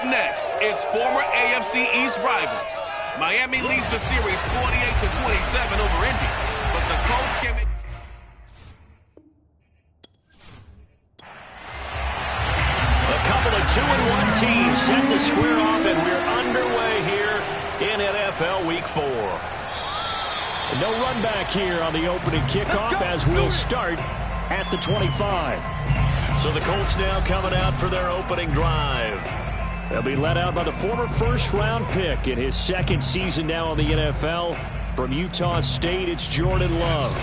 next, it's former AFC East rivals. Miami leads the series 48-27 over Indy, but the Colts can... A couple of 2-1 teams set to square off, and we're underway here in NFL Week 4. No run back here on the opening kickoff as we'll start at the 25. So the Colts now coming out for their opening drive. They'll be led out by the former first-round pick in his second season now in the NFL. From Utah State, it's Jordan Love.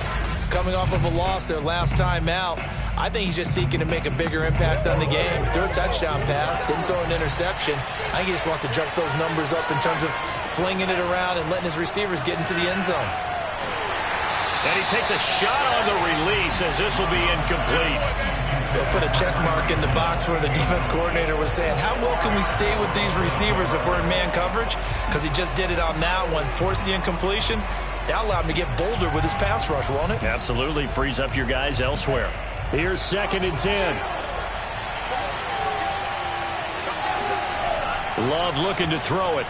Coming off of a loss their last time out, I think he's just seeking to make a bigger impact on the game. He threw a touchdown pass, didn't throw an interception. I think he just wants to jump those numbers up in terms of flinging it around and letting his receivers get into the end zone. And he takes a shot on the release as this will be incomplete. They'll put a check mark in the box where the defense coordinator was saying, how well can we stay with these receivers if we're in man coverage? Because he just did it on that one, forced the incompletion. That allowed him to get bolder with his pass rush, won't it? Absolutely, frees up your guys elsewhere. Here's 2nd and 10. Love looking to throw it.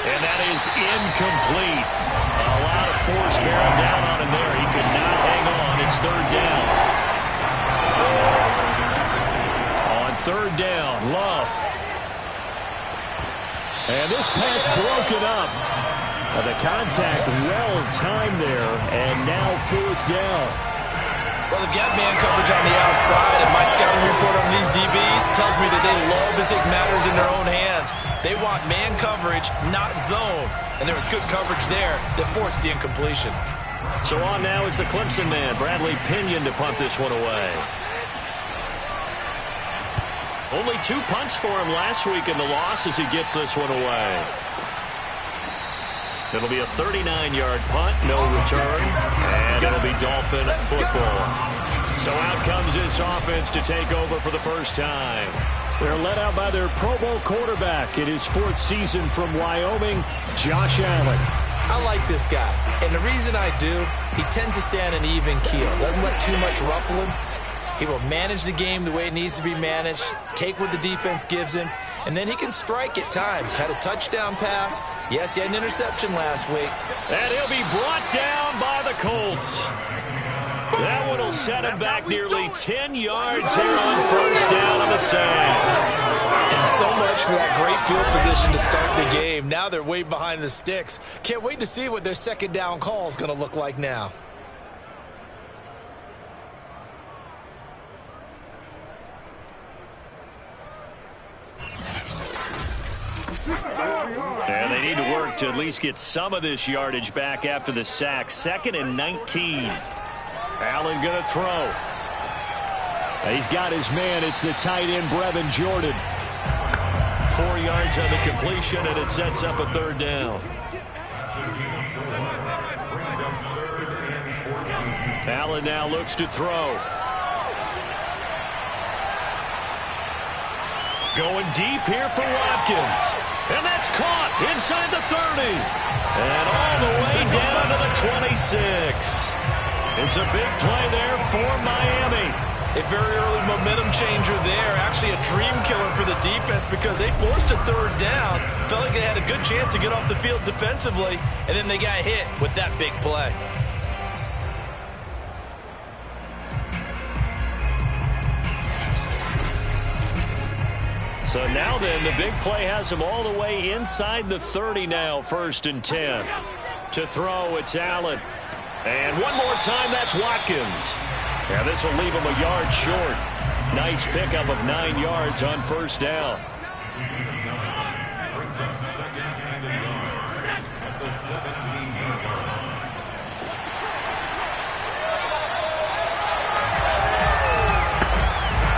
And that is incomplete. A lot of force bearing down on him there. He could not hang on. It's 3rd down. On 3rd down, Love. And this pass broken up. The contact well-timed there, and now 4th down. Well, they've got man coverage on the outside, and my scouting report on these DBs tells me that they love to take matters in their own hands. They want man coverage, not zone. And there was good coverage there that forced the incompletion. So on now is the Clemson man, Bradley Pinion, to punt this one away. Only 2 punts for him last week in the loss as he gets this one away. It'll be a 39-yard punt, no return, and it'll be Dolphin football. So out comes this offense to take over for the first time. They're led out by their Pro Bowl quarterback in his 4th season from Wyoming, Josh Allen. I like this guy, and the reason I do, he tends to stay on an even keel. Doesn't let too much ruffle him. He will manage the game the way it needs to be managed, take what the defense gives him, and then he can strike at times. Had a touchdown pass. Yes, he had an interception last week. And he'll be brought down by the Colts. That one will set him back nearly 10 yards here on 1st down on the save. And so much for that great field position to start the game. Now they're way behind the sticks. Can't wait to see what their 2nd down call is going to look like now. And they need to work to at least get some of this yardage back after the sack. 2nd and 19. Allen going to throw. He's got his man. It's the tight end, Brevin Jordan. 4 yards on the completion, and it sets up a 3rd down. Allen now looks to throw. Going deep here for Watkins. And that's caught inside the 30. And all the way down to the 26. It's a big play there for Miami. A very early momentum changer there. Actually a dream killer for the defense because they forced a 3rd down. Felt like they had a good chance to get off the field defensively. And then they got hit with that big play. So now then, the big play has him all the way inside the 30 now, 1st and 10. To throw, it's Allen. And one more time, that's Watkins. Yeah, this will leave him a yard short. Nice pickup of 9 yards on 1st down. Brings up 2nd and 11 at the 17-yard line.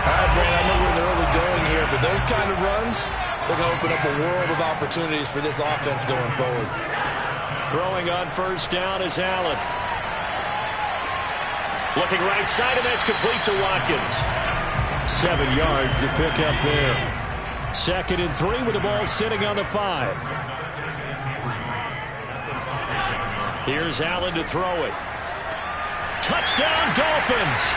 All right, Brandon, I know we're in the early going here, but those kind of runs, they're going to open up a world of opportunities for this offense going forward. Throwing on 1st down is Allen. Looking right side, and that's complete to Watkins. 7 yards, the pickup there. 2nd and 3 with the ball sitting on the 5. Here's Allen to throw it. Touchdown, Dolphins!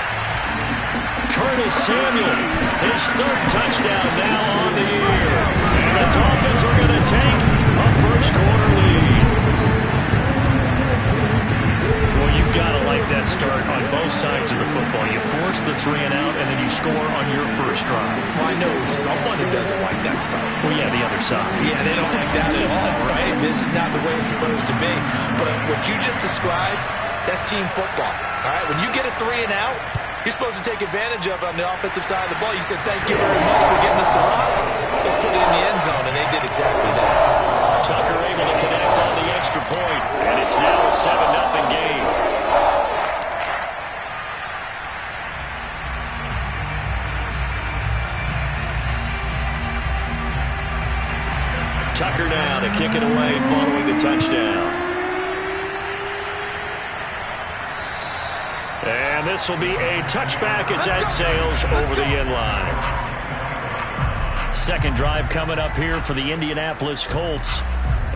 Curtis Samuel, his third touchdown now on the year. And the Dolphins are going to take a first-quarter lead. Well, you've got to like that start on both sides of the football. You force the 3-and-out, and then you score on your first drive. Well, I know someone who doesn't like that start. Well, yeah, the other side. Yeah, they don't like that at all, right? This is not the way it's supposed to be. But what you just described, that's team football, all right? When you get a 3-and-out, you're supposed to take advantage of it on the offensive side of the ball. You said, thank you very much for getting us the rock. Let's put it in the end zone, and they did exactly that. Tucker able to connect on the extra point, and it's now a 7-0 game. Tucker now to kick it away following the touchdown. And this will be a touchback as that sails over the end line. Second drive coming up here for the Indianapolis Colts.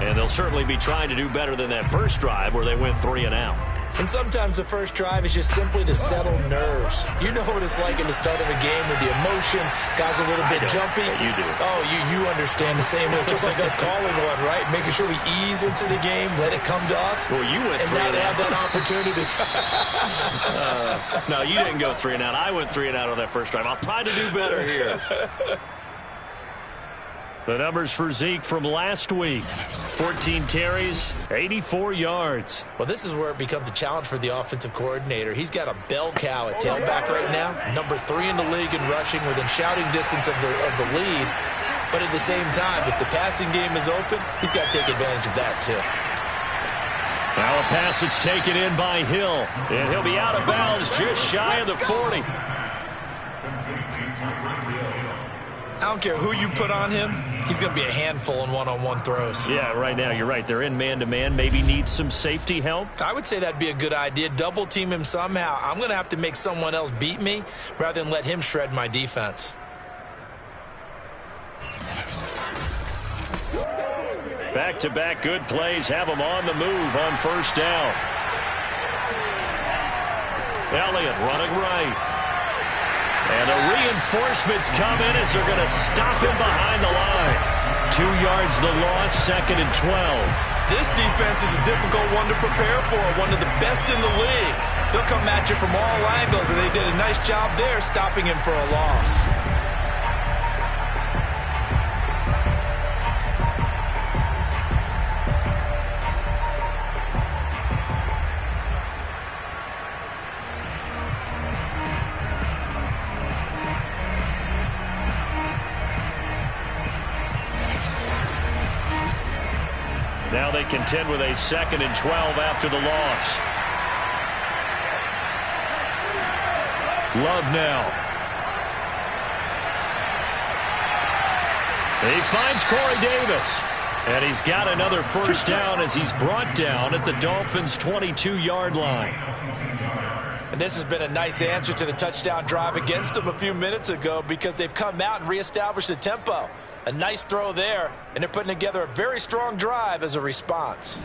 And they'll certainly be trying to do better than that first drive where they went 3-and-out. And sometimes the first drive is just simply to settle nerves. You know what it's like at the start of a game with the emotion. Guys a little bit jumpy. You do. Oh, you understand the same. It's just like us calling one, right? Making sure we ease into the game, let it come to us. Well, you went 3-and-out. And now they have that opportunity. No, you didn't go 3-and-out. I went 3-and-out on that first drive. I'll try to do better here. The numbers for Zeke from last week. 14 carries, 84 yards. Well, this is where it becomes a challenge for the offensive coordinator. He's got a bell cow at tailback right now. Number 3 in the league in rushing, within shouting distance of the lead. But at the same time, if the passing game is open, he's got to take advantage of that too. Now a pass that's taken in by Hill. And he'll be out of bounds just shy of the 40. I don't care who you put on him. He's going to be a handful in one-on-one throws. Yeah, right now, you're right. They're in man-to-man. Maybe needs some safety help. I would say that'd be a good idea. Double team him somehow. I'm going to have to make someone else beat me rather than let him shred my defense. Back-to-back good plays have him on the move on first down. Elliott running right. And the reinforcements come in as they're going to stop him behind the line. 2 yards the loss, 2nd and 12. This defense is a difficult one to prepare for, one of the best in the league. They'll come at you from all angles, and they did a nice job there stopping him for a loss. Now they contend with a 2nd and 12 after the loss. Love now. He finds Corey Davis. And he's got another first down as he's brought down at the Dolphins' 22-yard line. And this has been a nice answer to the touchdown drive against them a few minutes ago because they've come out and reestablished the tempo. A nice throw there, and they're putting together a very strong drive as a response.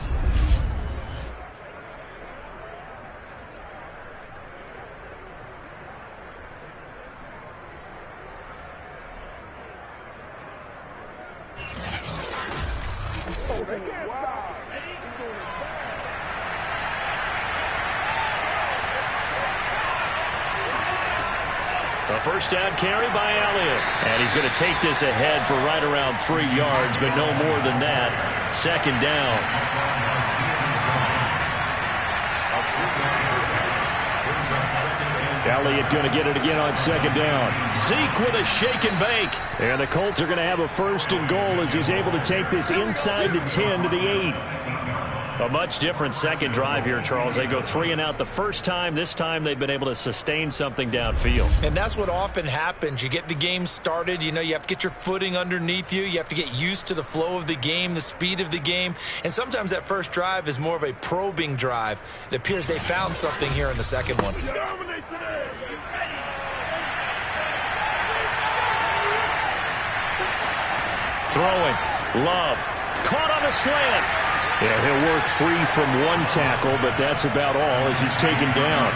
A first down carry by Elliott. And he's going to take this ahead for right around 3 yards, but no more than that. 2nd down. Elliott going to get it again on 2nd down. Zeke with a shake and bake. And the Colts are going to have a 1st and goal as he's able to take this inside the 10 to the 8. A much different second drive here, Charles. They go 3-and-out the first time. This time they've been able to sustain something downfield. And that's what often happens. You get the game started. You know, you have to get your footing underneath you. You have to get used to the flow of the game, the speed of the game. And sometimes that first drive is more of a probing drive. It appears they found something here in the second one. Throwing. Love. Caught on the slant. Yeah, he'll work free from one tackle, but that's about all as he's taken down.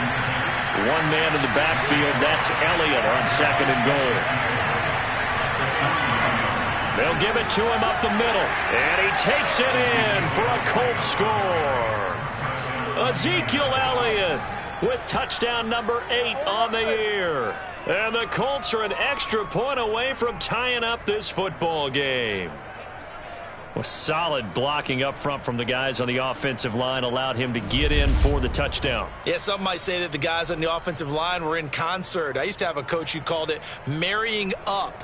One man in the backfield. That's Elliott on 2nd and goal. They'll give it to him up the middle. And he takes it in for a Colts score. Ezekiel Elliott with touchdown number 8 on the year. And the Colts are an extra point away from tying up this football game. Well, solid blocking up front from the guys on the offensive line allowed him to get in for the touchdown. Yeah, some might say that the guys on the offensive line were in concert. I used to have a coach who called it marrying up,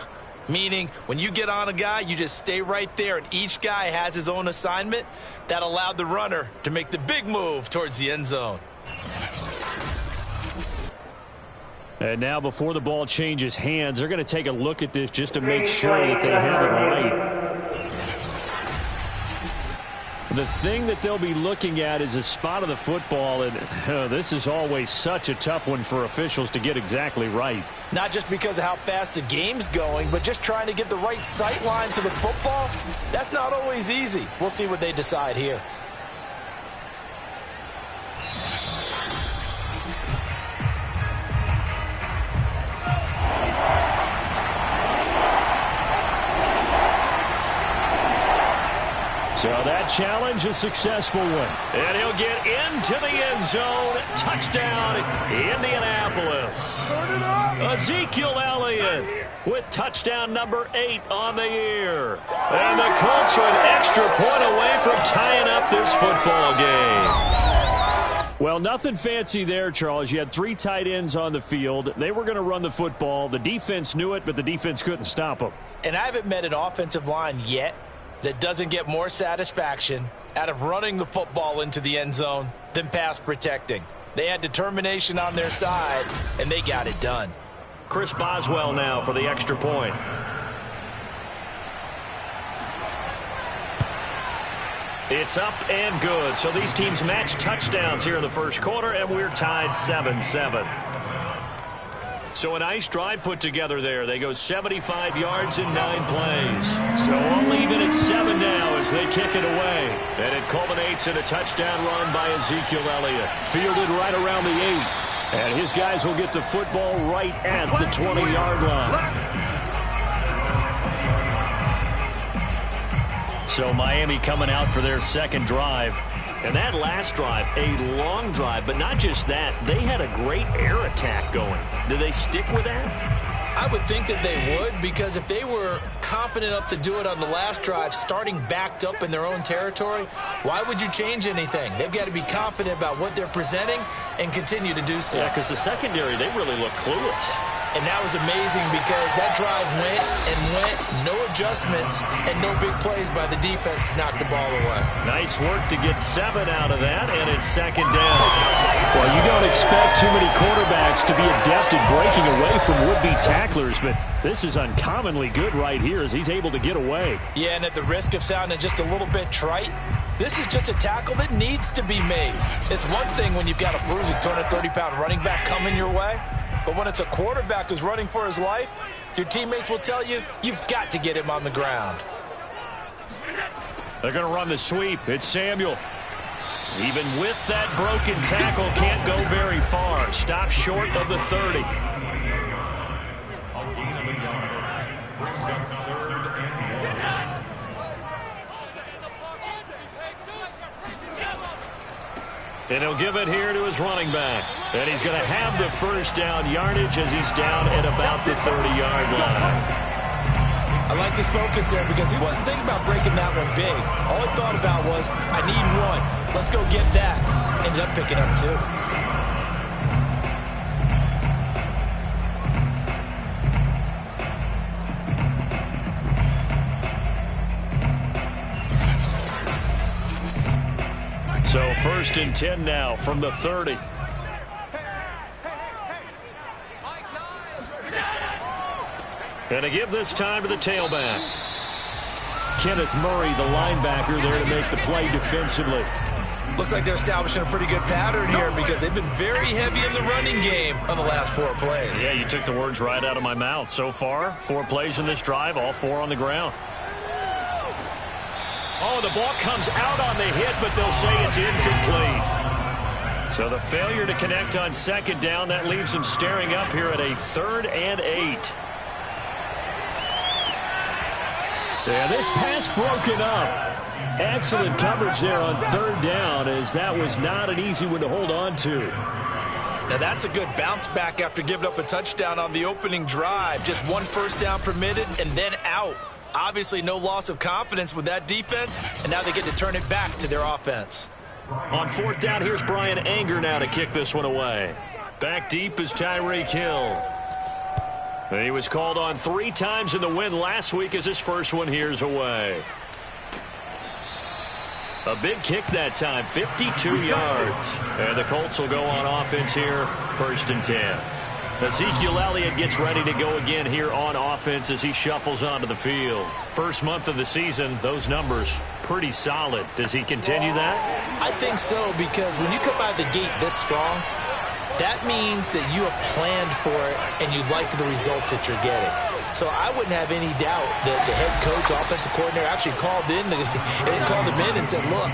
meaning when you get on a guy, you just stay right there, and each guy has his own assignment. That allowed the runner to make the big move towards the end zone. And now before the ball changes hands, they're going to take a look at this just to make sure that they have it right. The thing that they'll be looking at is a spot of the football, and this is always such a tough one for officials to get exactly right. Not just because of how fast the game's going, but just trying to get the right sight line to the football. That's not always easy. We'll see what they decide here. So that challenge, a successful one. And he'll get into the end zone. Touchdown, Indianapolis. Ezekiel Elliott with touchdown number 8 on the year. And the Colts are an extra point away from tying up this football game. Well, nothing fancy there, Charles. You had 3 tight ends on the field. They were going to run the football. The defense knew it, but the defense couldn't stop them. And I haven't met an offensive line yet that doesn't get more satisfaction out of running the football into the end zone than pass protecting. They had determination on their side, and they got it done. Chris Boswell now for the extra point. It's up and good. So these teams match touchdowns here in the first quarter, and we're tied 7-7. So a nice drive put together there. They go 75 yards in 9 plays. So all even at 7 now as they kick it away. And it culminates in a touchdown run by Ezekiel Elliott. Fielded right around the 8. And his guys will get the football right at the 20-yard line. So Miami coming out for their second drive. And that last drive, a long drive, but not just that. They had a great air attack going. Do they stick with that? I would think that they would, because if they were competent enough to do it on the last drive, starting backed up in their own territory, why would you change anything? They've got to be confident about what they're presenting and continue to do so. Yeah, because the secondary, they really look clueless. And that was amazing because that drive went, no adjustments, and no big plays by the defense to knock the ball away. Nice work to get 7 out of that, and it's second down. Well, you don't expect too many quarterbacks to be adept at breaking away from would-be tacklers, but this is uncommonly good right here as he's able to get away. Yeah, and at the risk of sounding just a little bit trite, this is just a tackle that needs to be made. It's one thing when you've got a bruising 230-pound running back coming your way, but when it's a quarterback who's running for his life, your teammates will tell you, you've got to get him on the ground. They're going to run the sweep. It's Samuel. Even with that broken tackle, can't go very far. Stop short of the 30. And he'll give it here to his running back. And he's going to have the first down yardage as he's down at about the 30-yard line. I like his focus there because he wasn't thinking about breaking that one big. All he thought about was, I need 1. Let's go get that. Ended up picking up 2. So 1st and 10 now from the 30. And to give this time to the tailback. Kenneth Murray, the linebacker, there to make the play defensively. Looks like they're establishing a pretty good pattern here because they've been very heavy in the running game on the last 4 plays. Yeah, you took the words right out of my mouth. So far, 4 plays in this drive, all 4 on the ground. Oh, the ball comes out on the hit, but they'll say it's incomplete. So the failure to connect on second down, that leaves them staring up here at a 3rd and 8. Yeah, this pass broken up. Excellent coverage there on 3rd down, as that was not an easy one to hold on to. Now that's a good bounce back after giving up a touchdown on the opening drive. Just 1 first down permitted and then out. Obviously no loss of confidence with that defense, and now they get to turn it back to their offense. On 4th down, here's Brian Anger now to kick this one away. Back deep is Tyreek Hill. He was called on 3 times in the win last week as his first one here's away. A big kick that time, 52 yards. And the Colts will go on offense here, 1st and 10. Ezekiel Elliott gets ready to go again here on offense as he shuffles onto the field. First month of the season, those numbers pretty solid. Does he continue that? I think so, because when you come out of the gate this strong, that means that you have planned for it and you like the results that you're getting. So I wouldn't have any doubt that the head coach, offensive coordinator, actually called him in and said, look,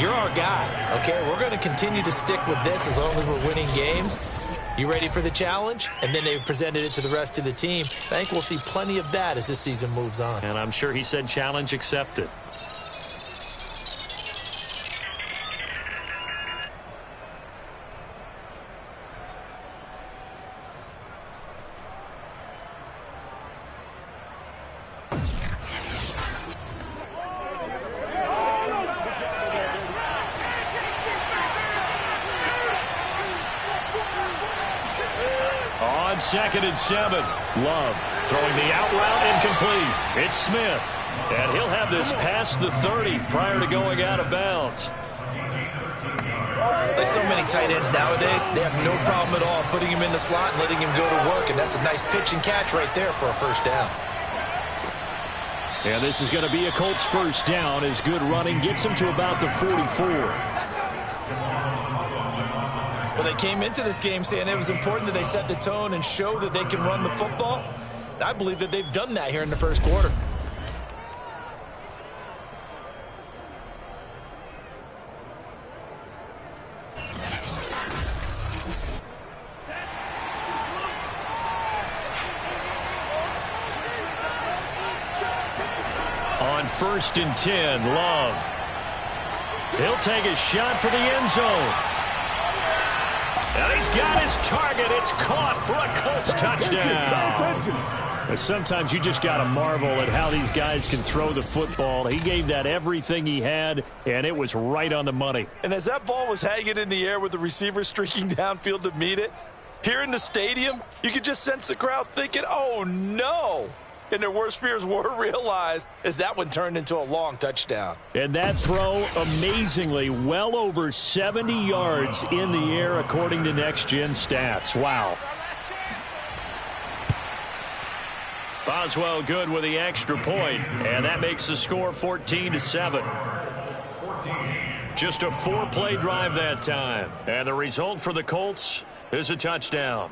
you're our guy, okay? We're going to continue to stick with this as long as we're winning games. You ready for the challenge? And then they presented it to the rest of the team. I think we'll see plenty of that as this season moves on. And I'm sure he said challenge accepted. On 2nd and 7, Love throwing the out route incomplete. It's Smith, and he'll have this past the 30 prior to going out of bounds. There's so many tight ends nowadays, they have no problem at all putting him in the slot and letting him go to work, and that's a nice pitch and catch right there for a first down. Yeah, this is going to be a Colts first down as good running gets him to about the 44. Well, they came into this game saying it was important that they set the tone and show that they can run the football. I believe that they've done that here in the first quarter. On 1st and 10, Love. He'll take a shot for the end zone. And he's got his target. It's caught for a Colts touchdown. Sometimes you just got to marvel at how these guys can throw the football. He gave that everything he had, and it was right on the money. And as that ball was hanging in the air with the receiver streaking downfield to meet it, here in the stadium, you could just sense the crowd thinking, oh, no. And their worst fears were realized as that one turned into a long touchdown. And that throw, amazingly, well over 70 yards in the air, according to Next Gen Stats. Wow. Boswell good with the extra point, and that makes the score 14-7. Just a 4-play drive that time. And the result for the Colts is a touchdown.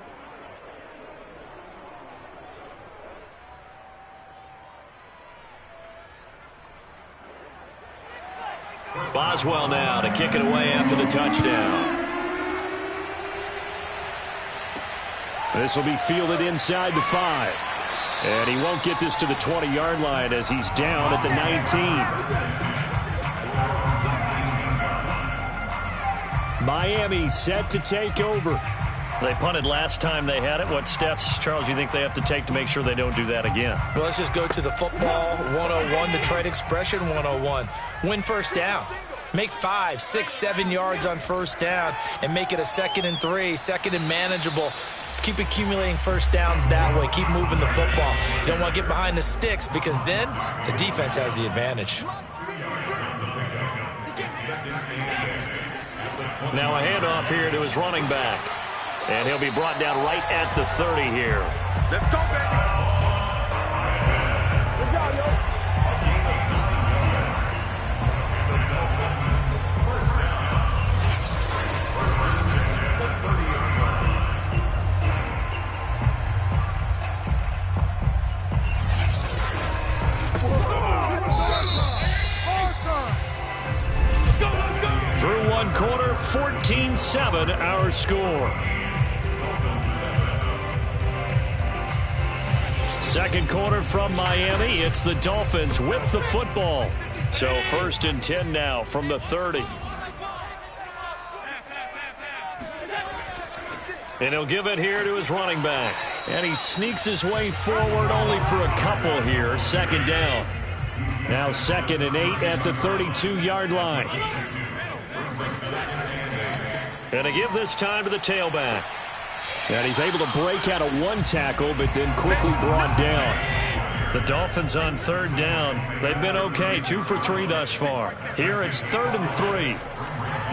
Boswell now to kick it away after the touchdown. This will be fielded inside the 5. And he won't get this to the 20-yard line as he's down at the 19. Miami set to take over. They punted last time they had it. What steps, Charles, you think they have to take to make sure they don't do that again? Well, let's just go to the football 101, the trade expression 101. Win first down. Make 5, 6, 7 yards on first down and make it a 2nd and 3, 2nd and manageable. Keep accumulating first downs that way. Keep moving the football. You don't want to get behind the sticks because then the defense has the advantage. Now a handoff here to his running back. And he'll be brought down right at the 30 here. Let's go, baby. Good job, yo. Through one quarter, 14 14-7 our score. Second quarter from Miami. It's the Dolphins with the football. So 1st and 10 now from the 30. And he'll give it here to his running back. And he sneaks his way forward only for a couple here. 2nd down. Now 2nd and 8 at the 32-yard line. And a give this time to the tailback. And he's able to break out of one tackle, but then quickly brought down. The Dolphins on 3rd down. They've been okay, 2 for 3 thus far. Here it's 3rd and 3.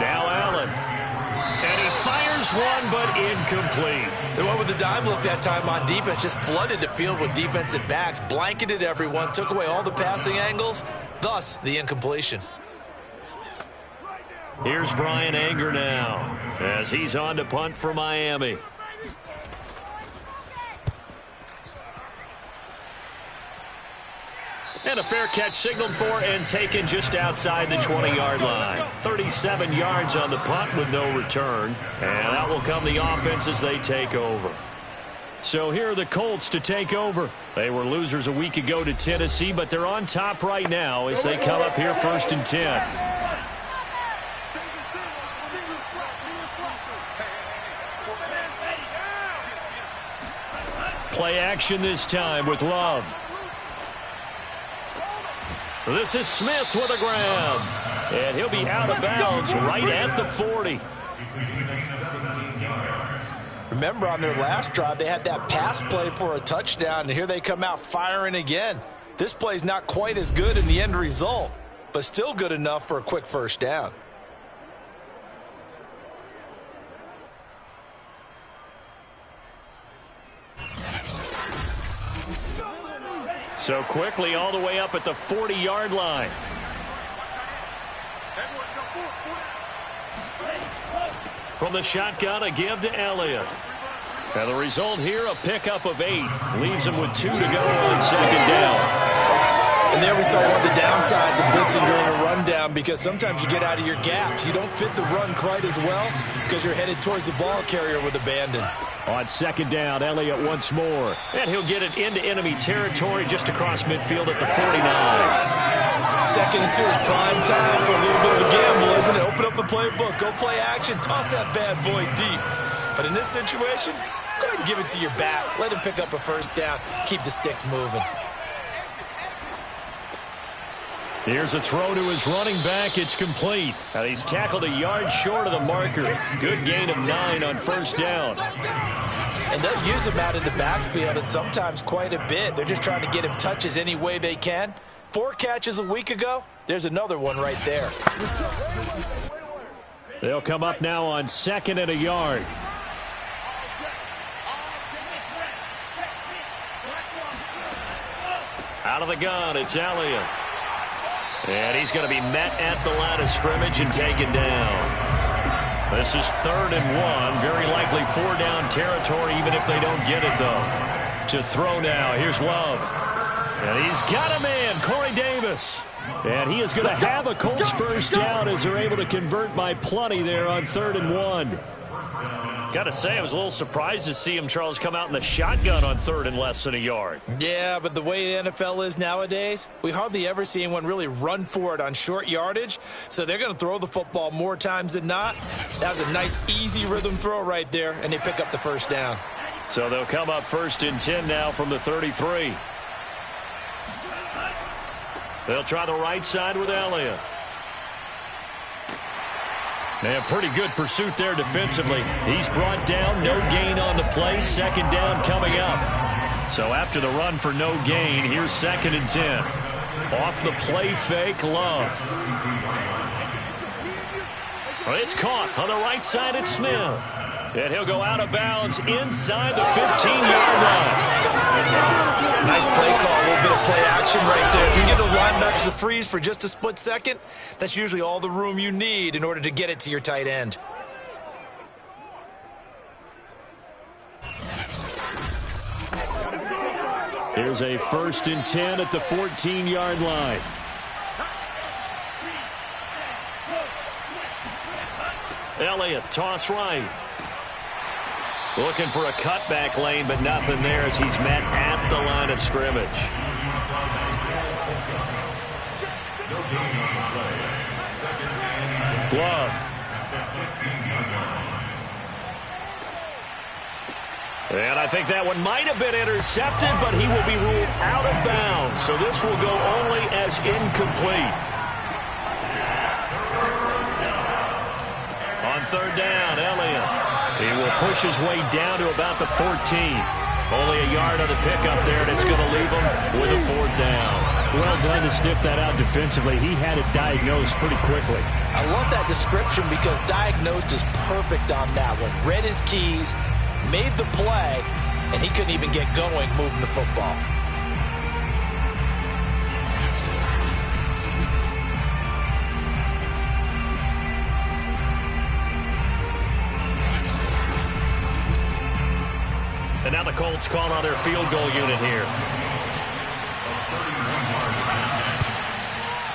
Now Allen. And he fires one, but incomplete. They went with the dime look that time on defense, just flooded the field with defensive backs, blanketed everyone, took away all the passing angles, thus the incompletion. Here's Brian Anger now as he's on to punt for Miami. And a fair catch signaled for and taken just outside the 20-yard line. 37 yards on the punt with no return. And out will come the offense as they take over. So here are the Colts to take over. They were losers a week ago to Tennessee, but they're on top right now as they come up here 1st and 10. Play action this time with Love. This is Smith with a grab. And he'll be out of bounds right at the 40. Remember, on their last drive, they had that pass play for a touchdown, and here they come out firing again. This play's not quite as good in the end result, but still good enough for a quick 1st down. So quickly all the way up at the 40-yard line. From the shotgun, a give to Elliott. And the result here, a pickup of 8. Leaves him with 2 to go on 2nd down. And there we saw one of the downsides of blitzing during a rundown, because sometimes you get out of your gaps. You don't fit the run quite as well because you're headed towards the ball carrier with abandon. On 2nd down, Elliott once more. And he'll get it into enemy territory just across midfield at the 49. 2nd and 2 is prime time for a little bit of a gamble, isn't it? Open up the playbook, go play action, toss that bad boy deep. But in this situation, go ahead and give it to your back. Let him pick up a 1st down, keep the sticks moving. Here's a throw to his running back. It's complete. And he's tackled a yard short of the marker. Good gain of 9 on 1st down. And they'll use him out in the backfield, and sometimes quite a bit. They're just trying to get him touches any way they can. 4 catches a week ago. There's another one right there. They'll come up now on 2nd and a yard. Out of the gun, it's Elliott. And he's going to be met at the line of scrimmage and taken down. This is 3rd and 1. Very likely 4-down territory, even if they don't get it, though. To throw now. Here's Love. And he's got a man, Corey Davis. And he is going to have a Colts 1st down as they're able to convert by plenty there on 3rd and 1. Got to say, I was a little surprised to see him, Charles, come out in the shotgun on 3rd and less than a yard. Yeah, but the way the NFL is nowadays, we hardly ever see anyone really run for it on short yardage. So they're going to throw the football more times than not. That was a nice, easy rhythm throw right there, and they pick up the 1st down. So they'll come up 1st and 10 now from the 33. They'll try the right side with Elliott. They have pretty good pursuit there defensively. He's brought down, no gain on the play. 2nd down coming up. So after the run for no gain, here's 2nd and 10. Off the play fake, Love. It's caught on the right side at Smith. And he'll go out of bounds inside the 15-yard line. Nice play call, a little bit of play action right there. If you can get those linebackers to freeze for just a split second, that's usually all the room you need in order to get it to your tight end. Here's a 1st and 10 at the 14-yard line. Elliott, toss right. Looking for a cutback lane, but nothing there as he's met at the line of scrimmage. Love. And I think that one might have been intercepted, but he will be ruled out of bounds. So this will go only as incomplete. On third down, Elliott. He will push his way down to about the 14. Only a yard on the pickup there, and it's going to leave him with a fourth down. Well done to sniff that out defensively. He had it diagnosed pretty quickly. I love that description because diagnosed is perfect on that one. Read his keys, made the play, and he couldn't even get going moving the football. And now the Colts call on their field goal unit here.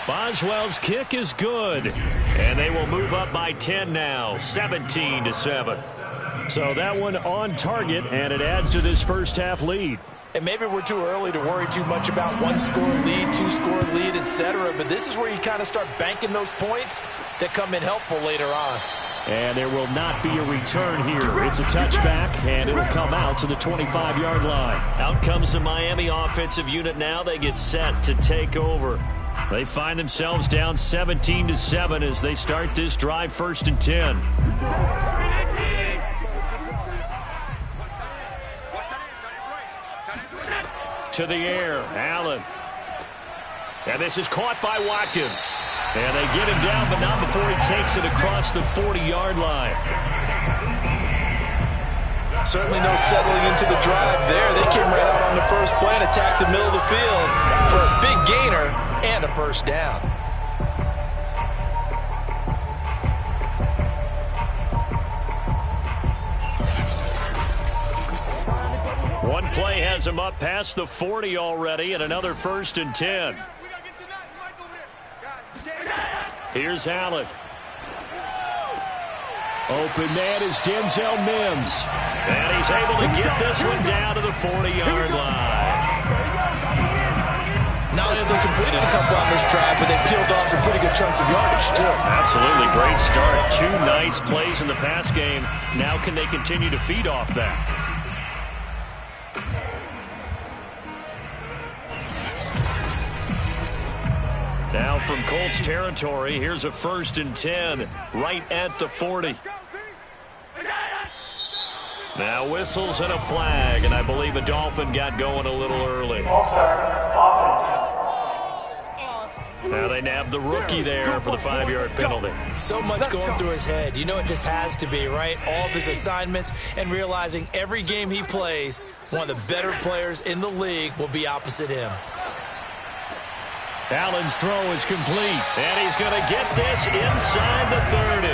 Boswell's kick is good. And they will move up by 10 now, 17-7. So that one on target, and it adds to this first half lead. And maybe we're too early to worry too much about one-score lead, two-score lead, etc. But this is where you kind of start banking those points that come in helpful later on. And there will not be a return here. It's a touchback, and it'll come out to the 25-yard line. Out comes the Miami offensive unit now. They get set to take over. They find themselves down 17-7 as they start this drive, 1st and 10. To the air, Allen. And this is caught by Watkins. And they get him down, but not before he takes it across the 40-yard line. Certainly no settling into the drive there. They came right out on the first play and attacked the middle of the field for a big gainer and a first down. One play has him up past the 40 already, and another 1st and 10. Here's Allen. Open man is Denzel Mims. And he's able to get this one down to the 40-yard line. Not only have they completed a couple on this drive, but they peeled off some pretty good chunks of yardage, too. Absolutely great start. 2 nice plays in the pass game. Now can they continue to feed off that? Now from Colts territory, here's a 1st and 10 right at the 40. Now whistles and a flag, and I believe a Dolphin got going a little early. Now they nab the rookie there for the 5-yard penalty. So much going through his head. You know it just has to be, right? All of his assignments and realizing every game he plays, one of the better players in the league will be opposite him. Allen's throw is complete, and he's going to get this inside the 30.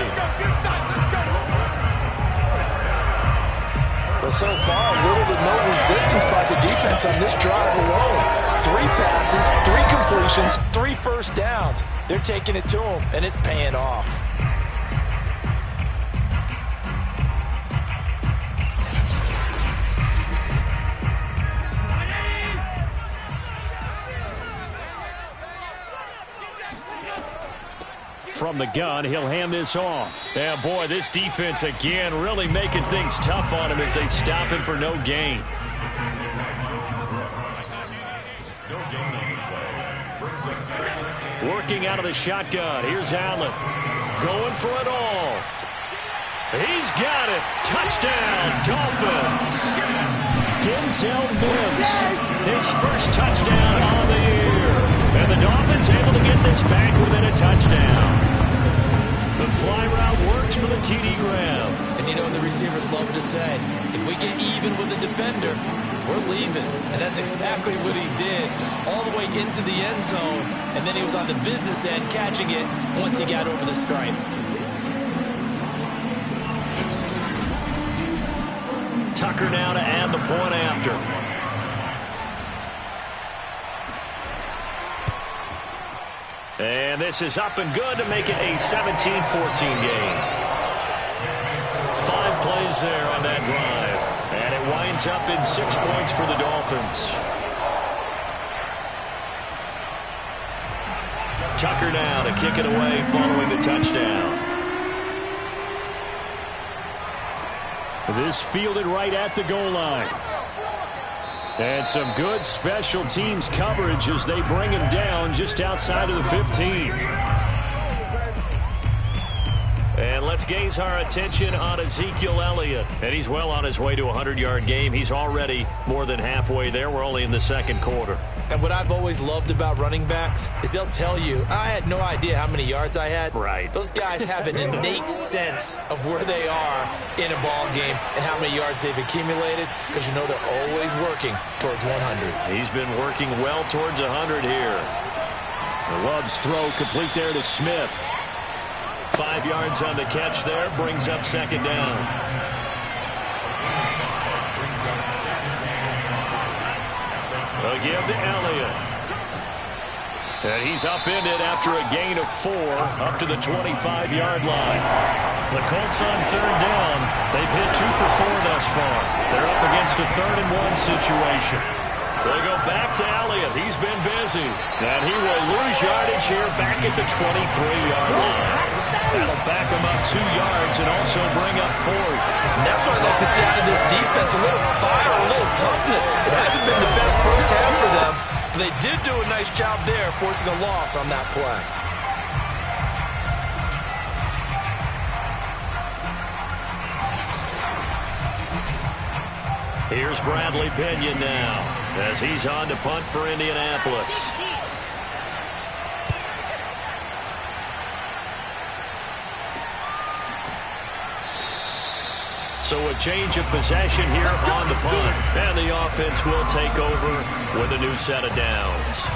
Well, so far, little to no resistance by the defense on this drive alone. 3 passes, 3 completions, 3 first downs. They're taking it to him, and it's paying off. From the gun, he'll hand this off. Yeah, boy, this defense again really making things tough on him as they stop him for no gain. Working out of the shotgun. Here's Allen. Going for it all. He's got it. Touchdown, Dolphins. Denzel Mims. His first touchdown on the year. And the Dolphins able to get this back within a touchdown. The fly route works for the TD Graham. And you know what the receivers love to say? If we get even with the defender, we're leaving. And that's exactly what he did. All the way into the end zone. And then he was on the business end catching it once he got over the stripe. Tucker now to add the point after. And this is up and good to make it a 17-14 game. plays there on that drive. And it winds up in 6 points for the Dolphins. Tucker now to kick it away following the touchdown. This fielded right at the goal line. And some good special teams coverage as they bring him down just outside of the 15. And let's gaze our attention on Ezekiel Elliott. And he's well on his way to a 100-yard game. He's already more than halfway there. We're only in the second quarter. And what I've always loved about running backs is they'll tell you, I had no idea how many yards I had. Right. Those guys have an innate sense of where they are in a ball game and how many yards they've accumulated, because you know they're always working towards 100. He's been working well towards 100 here. The Love's throw complete there to Smith. 5 yards on the catch there, brings up second down. A give to Elliott. And he's upended after a gain of 4 up to the 25-yard line. The Colts on third down. They've hit 2 for 4 thus far. They're up against a 3rd-and-1 situation. They go back to Elliott. He's been busy. And he will lose yardage here back at the 23-yard line. That'll back him up 2 yards and also bring up 4th. And that's what I like to see out of this defense, a little fire, a little toughness. It hasn't been the best first half for them, but they did do a nice job there forcing a loss on that play. Here's Bradley Pinion now as he's on to punt for Indianapolis. So a change of possession here on the punt. And the offense will take over with a new set of downs.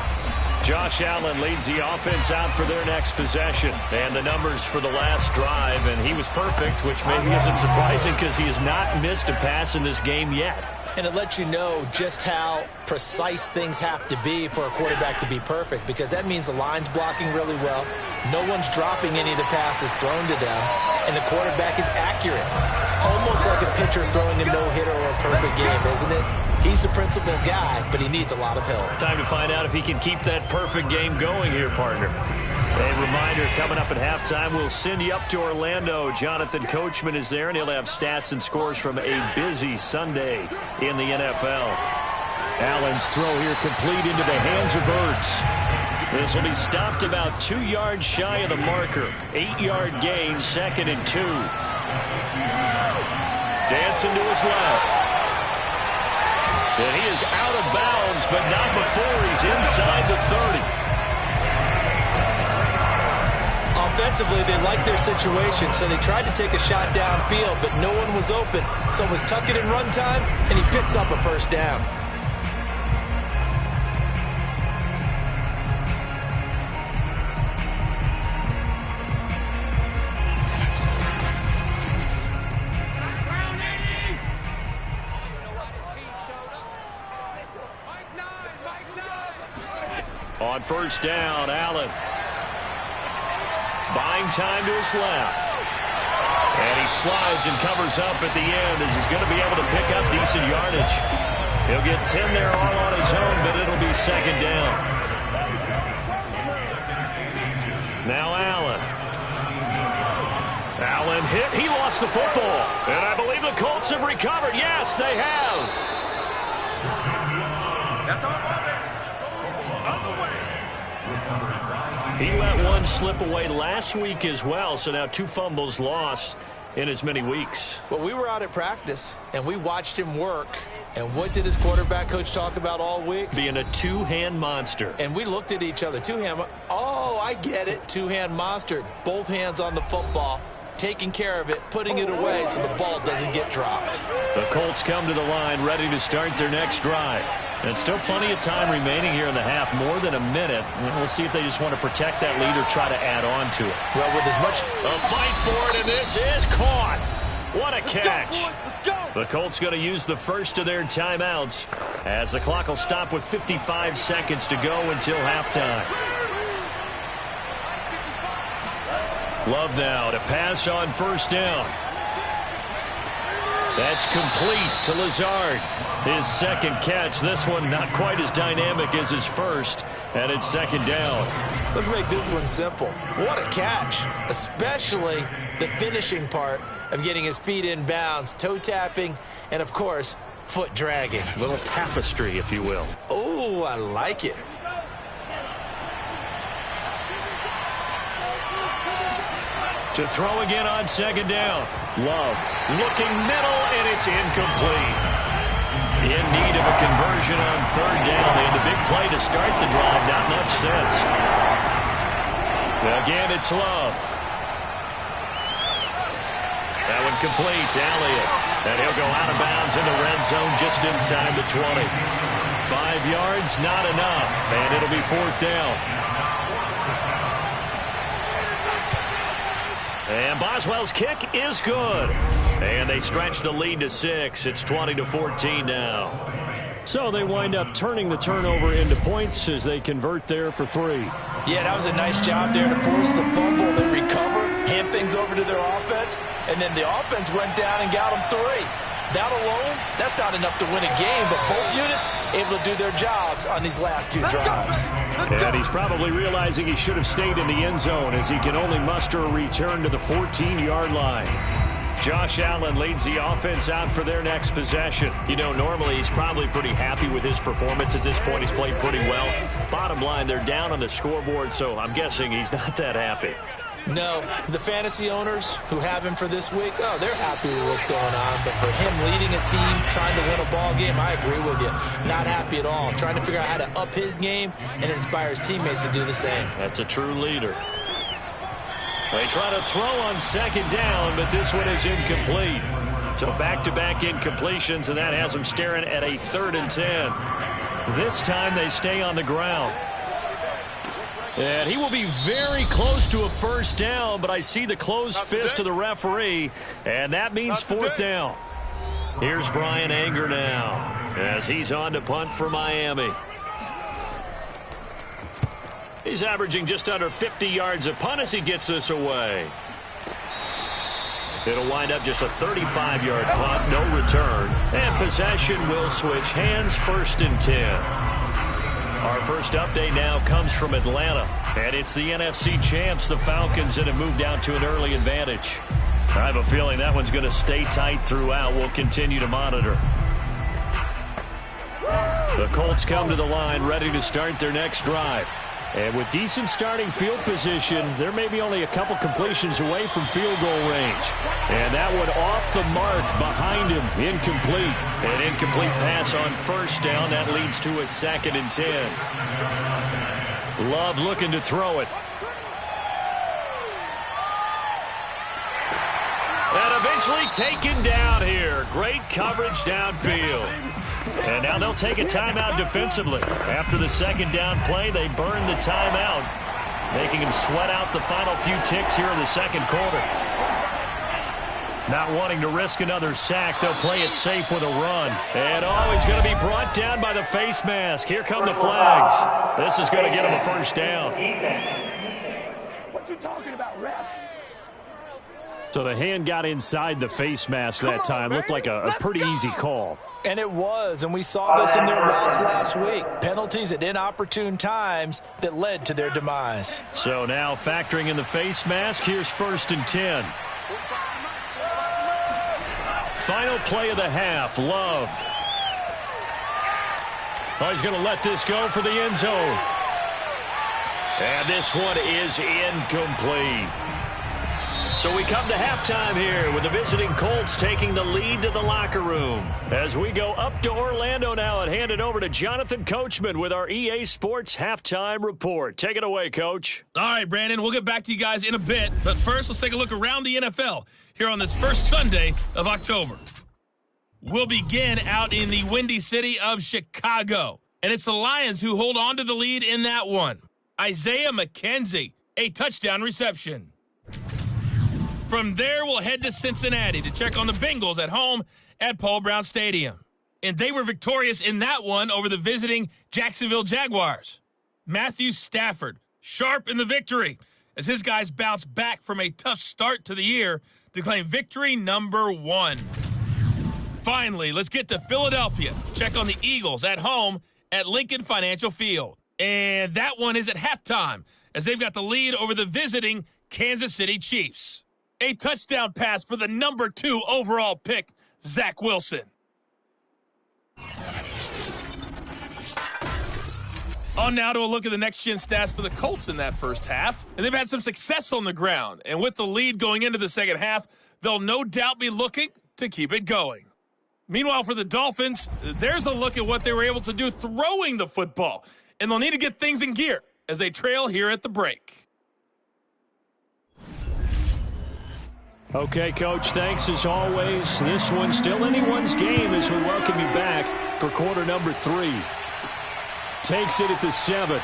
Josh Allen leads the offense out for their next possession. And the numbers for the last drive, and he was perfect, which maybe isn't surprising because he has not missed a pass in this game yet. And it lets you know just how precise things have to be for a quarterback to be perfect, because that means the line's blocking really well. No one's dropping any of the passes thrown to them, and the quarterback is accurate. It's almost like a pitcher throwing a no-hitter or a perfect game, isn't it? He's the principal guy, but he needs a lot of help. Time to find out if he can keep that perfect game going here, partner. A reminder, coming up at halftime, we'll send you up to Orlando. Jonathan Coachman is there, and he'll have stats and scores from a busy Sunday in the NFL. Allen's throw here complete into the hands of Ertz. This will be stopped about 2 yards shy of the marker. 8-yard gain, 2nd and 2. Dancing to his left. And he is out of bounds, but not before he's inside the 30. Offensively, they liked their situation, so they tried to take a shot downfield, but no one was open. So it was tuck it in run time, and he picks up a first down. On first down, Allen. Buying time to his left. And he slides and covers up at the end as he's going to be able to pick up decent yardage. He'll get 10 there all on his own, but it'll be second down. Now Allen. Allen hit. He lost the football. And I believe the Colts have recovered. Yes, they have. That's our offense. On the way. He let one slip away last week as well, so now 2 fumbles lost in as many weeks. Well, we were out at practice, and we watched him work. And what did his quarterback coach talk about all week? Being a two-hand monster. And we looked at each other. Two-hand. Oh, I get it. Two-hand monster. Both hands on the football, taking care of it, putting it away so the ball doesn't get dropped. The Colts come to the line ready to start their next drive. And still plenty of time remaining here in the half, more than a minute. We'll see if they just want to protect that lead or try to add on to it. Well, with as much... A fight for it, and this is caught. What a catch. Let's go. The Colts going to use the first of their timeouts as the clock will stop with 55 seconds to go until halftime. Love now to pass on first down. That's complete to Lazard. His second catch. This one not quite as dynamic as his first, and it's second down. Let's make this one simple. What a catch, especially the finishing part of getting his feet in bounds, toe tapping, and, of course, foot dragging. Little tapestry, if you will. Oh, I like it. To throw again on second down. Love looking middle, and it's incomplete. In need of a conversion on third down. They had the big play to start the drive. Not much sense. Again, it's Love. That one complete to Elliott. And he'll go out of bounds in the red zone just inside the 20. 5 yards, not enough. And it'll be fourth down. And Boswell's kick is good. And they stretch the lead to 6. It's 20-14 now. So they wind up turning the turnover into points as they convert there for 3. Yeah, that was a nice job there to force the fumble. They recover, hand things over to their offense, and then the offense went down and got them 3. That alone, that's not enough to win a game, but both units able to do their jobs on these last 2 drives. And he's probably realizing he should have stayed in the end zone as he can only muster a return to the 14-yard line. Josh Allen leads the offense out for their next possession. You know, normally he's probably pretty happy with his performance at this point. He's played pretty well. Bottom line, they're down on the scoreboard, so I'm guessing he's not that happy. No, the fantasy owners who have him for this week, oh, they're happy with what's going on. But for him leading a team, trying to win a ball game, I agree with you. Not happy at all. Trying to figure out how to up his game and inspire his teammates to do the same. That's a true leader. They try to throw on second down, but this one is incomplete. So back-to-back incompletions, and that has them staring at a 3rd and 10. This time they stay on the ground. And he will be very close to a first down, but I see the closed fist of the referee, and that means fourth down. Here's Brian Anger now as he's on to punt for Miami. He's averaging just under 50 yards a punt as he gets this away. It'll wind up just a 35-yard punt, no return. And possession will switch hands, 1st and 10. Our first update now comes from Atlanta. And it's the NFC champs, the Falcons, that have moved out to an early advantage. I have a feeling that one's going to stay tight throughout. We'll continue to monitor. The Colts come to the line ready to start their next drive. And with decent starting field position, there may be only a couple completions away from field goal range. And that one off the mark behind him, incomplete. An incomplete pass on first down. That leads to a 2nd and 10. Love looking to throw it. And eventually taken down here. Great coverage downfield. And now they'll take a timeout defensively. After the second down play, they burn the timeout, making him sweat out the final few ticks here in the second quarter. Not wanting to risk another sack, they'll play it safe with a run. And he's going to be brought down by the face mask. Here come the flags. This is going to get him a first down. What you talking about, ref? So the hand got inside the face mask that time. Looked like a pretty easy call. And it was, and we saw this in their loss last week. Penalties at inopportune times that led to their demise. So now factoring in the face mask, here's 1st and 10. Final play of the half, Love. Oh, he's going to let this go for the end zone. And this one is incomplete. So we come to halftime here with the visiting Colts taking the lead to the locker room. As we go up to Orlando now and hand it over to Jonathan Coachman with our EA Sports Halftime Report. Take it away, Coach. All right, Brandon, we'll get back to you guys in a bit. But first, let's take a look around the NFL here on this first Sunday of October. We'll begin out in the windy city of Chicago. And it's the Lions who hold on to the lead in that one. Isaiah McKenzie, a touchdown reception. From there, we'll head to Cincinnati to check on the Bengals at home at Paul Brown Stadium. And they were victorious in that one over the visiting Jacksonville Jaguars. Matthew Stafford, sharp in the victory, as his guys bounce back from a tough start to the year to claim victory number 1. Finally, let's get to Philadelphia. Check on the Eagles at home at Lincoln Financial Field. And that one is at halftime, as they've got the lead over the visiting Kansas City Chiefs. A touchdown pass for the number 2 overall pick, Zach Wilson. On now to a look at the next-gen stats for the Colts in that first half. And they've had some success on the ground. And with the lead going into the second half, they'll no doubt be looking to keep it going. Meanwhile, for the Dolphins, there's a look at what they were able to do throwing the football. And they'll need to get things in gear as they trail here at the break. Okay, Coach, thanks as always. This one's still anyone's game as we welcome you back for quarter number 3. Takes it at the 7.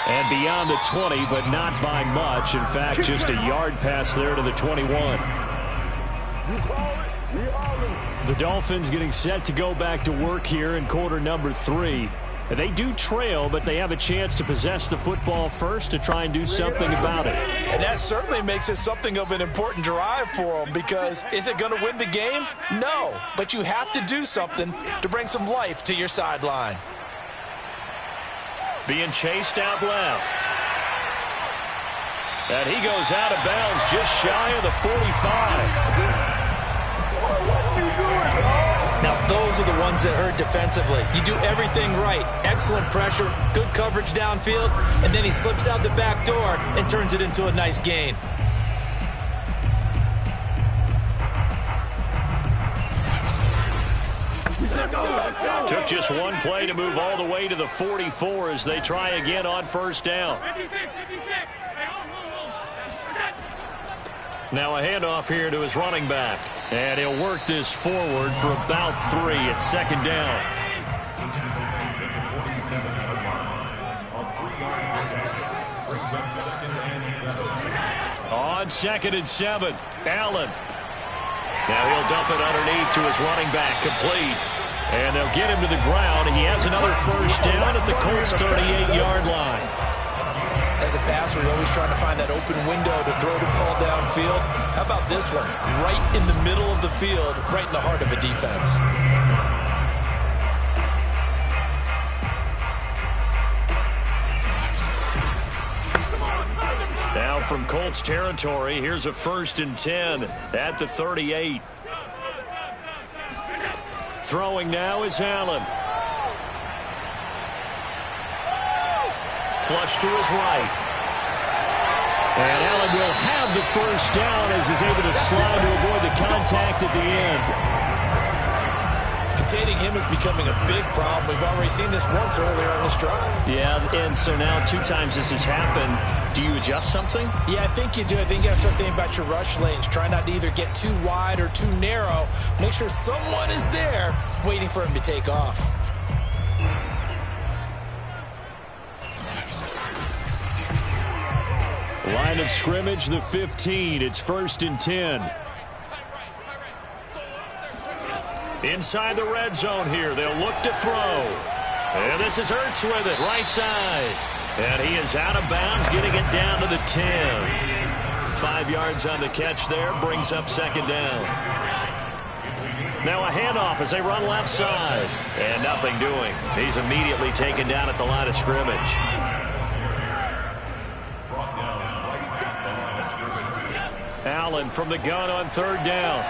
And beyond the 20, but not by much. In fact, just a yard pass there to the 21. The Dolphins getting set to go back to work here in quarter number 3. They do trail, but they have a chance to possess the football first to try and do something about it. And that certainly makes it something of an important drive for them, because is it going to win the game? No, but you have to do something to bring some life to your sideline. Being chased out left. And he goes out of bounds just shy of the 45. Now, those are the ones that hurt defensively. You do everything right. Excellent pressure, good coverage downfield, and then he slips out the back door and turns it into a nice gain. Took just one play to move all the way to the 44 as they try again on first down. Now a handoff here to his running back. And he'll work this forward for about 3 at second down. On 2nd and 7, Allen. Now he'll dump it underneath to his running back, complete. And they'll get him to the ground. He has another first down at the Colts' 38-yard line. As a passer, you're always trying to find that open window to throw the ball downfield. How about this one? Right in the middle of the field, right in the heart of a defense. Now from Colts territory, here's a 1st and 10 at the 38. Throwing now is Allen. Flush to his right. And Allen will have the first down as he's able to slide to avoid the contact at the end. Containing him is becoming a big problem. We've already seen this once earlier on this drive. Yeah, and so now 2 times this has happened. Do you adjust something? Yeah, I think you do. I think you got to start thinking about your rush lanes. Try not to either get too wide or too narrow. Make sure someone is there waiting for him to take off. Line of scrimmage, the 15. It's 1st and 10. Inside the red zone here. They'll look to throw. And this is Ertz with it, right side. And he is out of bounds, getting it down to the 10. 5 yards on the catch there, brings up second down. Now a handoff as they run left side. And nothing doing. He's immediately taken down at the line of scrimmage. Allen from the gun on 3rd down.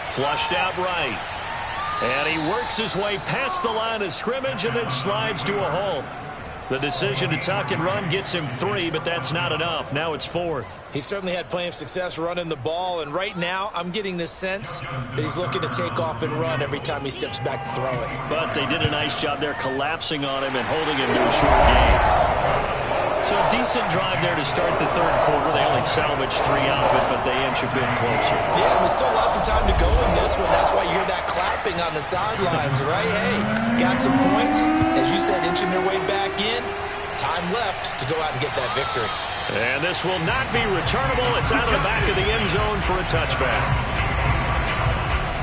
Flushed out right. And he works his way past the line of scrimmage and then slides to a halt. The decision to tuck and run gets him 3, but that's not enough. Now it's 4th. He certainly had plenty of success running the ball, and right now I'm getting this sense that he's looking to take off and run every time he steps back to throw it. But they did a nice job there collapsing on him and holding him to a short game. So a decent drive there to start the 3rd quarter. They only salvaged 3 out of it, but they inch a bit closer. Yeah, there's still lots of time to go in this one. That's why you hear that clapping on the sidelines, right? Hey, got some points. As you said, inching their way back in. Time left to go out and get that victory. And this will not be returnable. It's out of the back of the end zone for a touchback.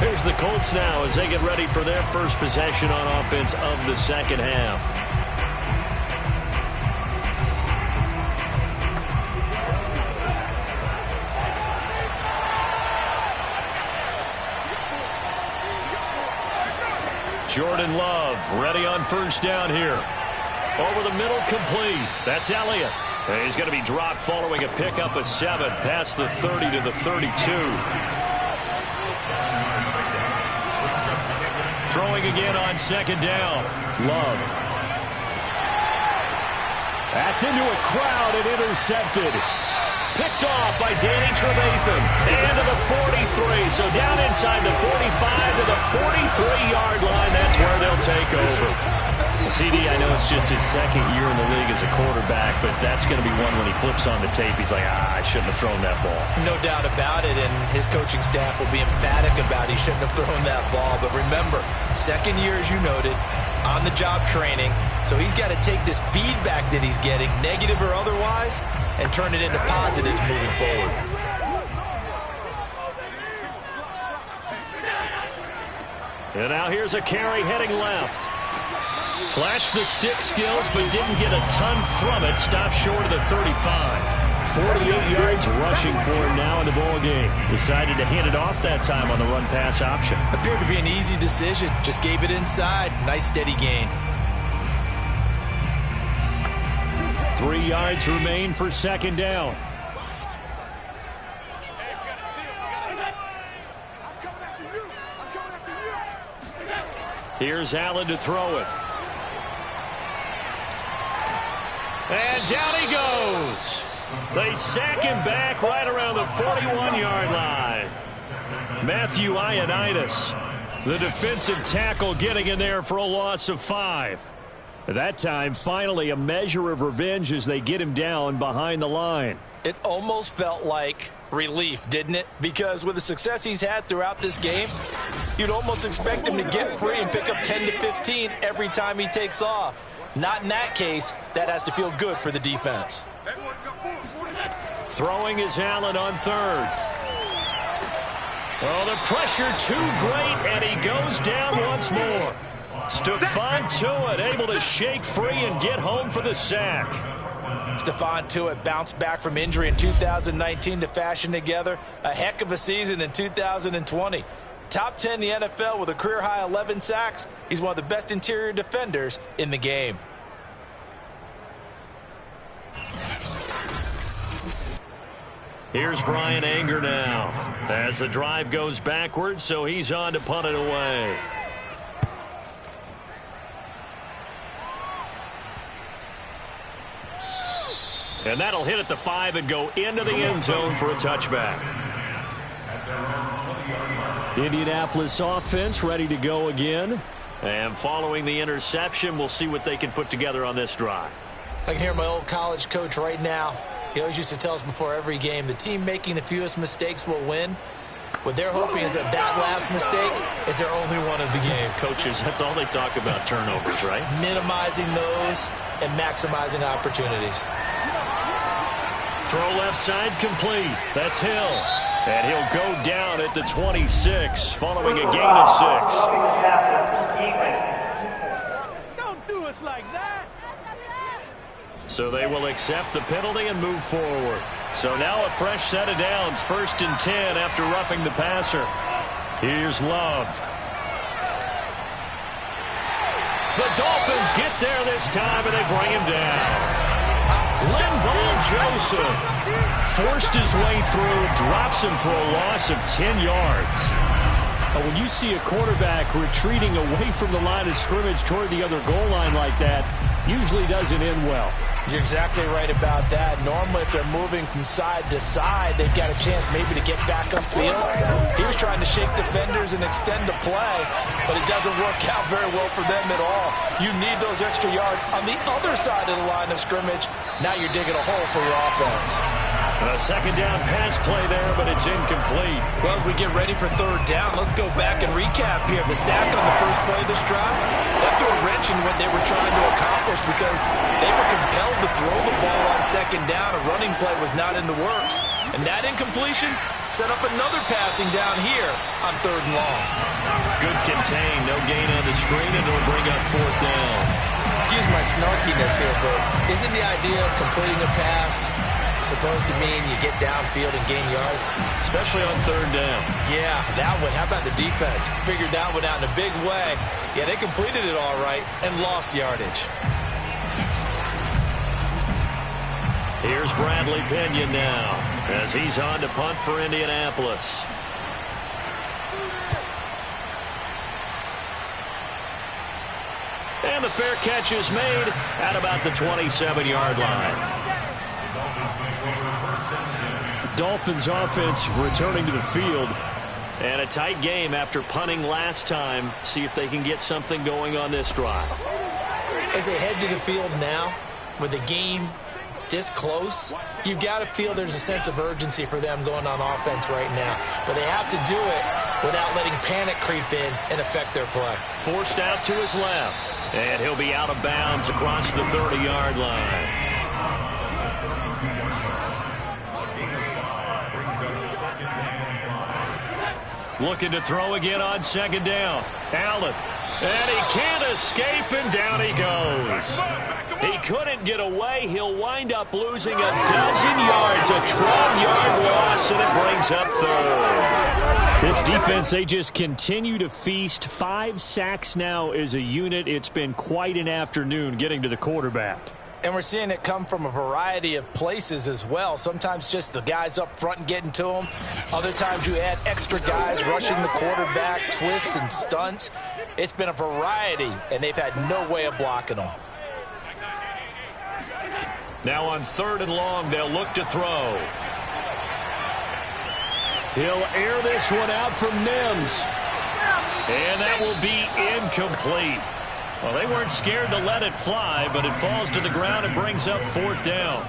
Here's the Colts now as they get ready for their first possession on offense of the second half. Jordan Love ready on first down here. Over the middle, complete. That's Elliott. And he's going to be dropped following a pickup of 7 past the 30 to the 32. Throwing again on second down. Love. That's into a crowd and intercepted. Picked off by Danny Trevathan. And to the 43. So down inside the 45 to the 43-yard line. That's where they'll take over. CD, I know it's just his second year in the league as a quarterback, but that's going to be one when he flips on the tape. He's like, I shouldn't have thrown that ball. No doubt about it, and his coaching staff will be emphatic about he shouldn't have thrown that ball. But remember, second year, as you noted, on-the-job training. So he's got to take this feedback that he's getting, negative or otherwise, and turn it into positives moving forward. And now here's a carry heading left. Flashed the stick skills, but didn't get a ton from it. Stopped short of the 35. 48 yards rushing for him now in the ball game. Decided to hand it off that time on the run-pass option. Appeared to be an easy decision. Just gave it inside. Nice steady gain. 3 yards remain for second down. Here's Allen to throw it. And down he goes. They sack him back right around the 41-yard line. Matthew Ioannidis, the defensive tackle, getting in there for a loss of 5. That time, finally, a measure of revenge as they get him down behind the line. It almost felt like relief, didn't it? Because with the success he's had throughout this game, you'd almost expect him to get free and pick up 10 to 15 every time he takes off. Not in that case. That has to feel good for the defense. Throwing is Allen on third. Oh, the pressure too great, and he goes down once more. Stephon Tuitt able to shake free and get home for the sack. Stephon Tuitt bounced back from injury in 2019 to fashion together a heck of a season in 2020. Top 10 in the NFL with a career-high 11 sacks. He's one of the best interior defenders in the game. Here's Bryan Anger now as the drive goes backwards, so he's on to punt it away. And that'll hit at the 5 and go into the end zone for a touchback. Indianapolis offense ready to go again. And following the interception, we'll see what they can put together on this drive. I can hear my old college coach right now. He always used to tell us before every game, the team making the fewest mistakes will win. What they're hoping is that last mistake is their only one of the game. Coaches, that's all they talk about, turnovers, right? Minimizing those and maximizing opportunities. Throw left side complete. That's Hill. And he'll go down at the 26 following a gain of 6. Don't do us like that. So they will accept the penalty and move forward. So now a fresh set of downs. 1st and 10 after roughing the passer. Here's Love. The Dolphins get there this time and they bring him down. Linval Joseph forced his way through, drops him for a loss of 10 yards. When you see a quarterback retreating away from the line of scrimmage toward the other goal line like that, usually doesn't end well. You're exactly right about that. Normally, if they're moving from side to side, they've got a chance maybe to get back upfield. He was trying to shake defenders and extend the play, but it doesn't work out very well for them at all. You need those extra yards on the other side of the line of scrimmage. Now you're digging a hole for your offense. A second down pass play there, but it's incomplete. Well, as we get ready for third down, let's go back and recap here. The sack on the first play of this drive, that threw a wrench in what they were trying to accomplish because they were compelled to throw the ball on second down. A running play was not in the works. And that incompletion set up another passing down here on 3rd and long. Good contain, no gain on the screen, and it'll bring up 4th down. Excuse my snarkiness here, but isn't the idea of completing a pass supposed to mean you get downfield and gain yards? Especially on third down. Yeah, that one. How about the defense? Figured that one out in a big way. Yeah, they completed it all right and lost yardage. Here's Bradley Pinion now as he's on to punt for Indianapolis. And the fair catch is made at about the 27-yard line. Dolphins offense returning to the field. And a tight game after punting last time. See if they can get something going on this drive. As they head to the field now, with the game this close, you've got to feel there's a sense of urgency for them going on offense right now. But they have to do it without letting panic creep in and affect their play. Forced out to his left. And he'll be out of bounds across the 30-yard line. Looking to throw again on second down. Allen. And he can't escape, and down he goes. He couldn't get away. He'll wind up losing a dozen yards. A 12-yard loss, and it brings up third. This defense, they just continue to feast. 5 sacks now as a unit. It's been quite an afternoon getting to the quarterback. And we're seeing it come from a variety of places as well. Sometimes just the guys up front and getting to them. Other times you add extra guys rushing the quarterback, twists and stunts. It's been a variety, and they've had no way of blocking them. Now on third and long, they'll look to throw. He'll air this one out from Mims. And that will be incomplete. Well, they weren't scared to let it fly, but it falls to the ground and brings up fourth down.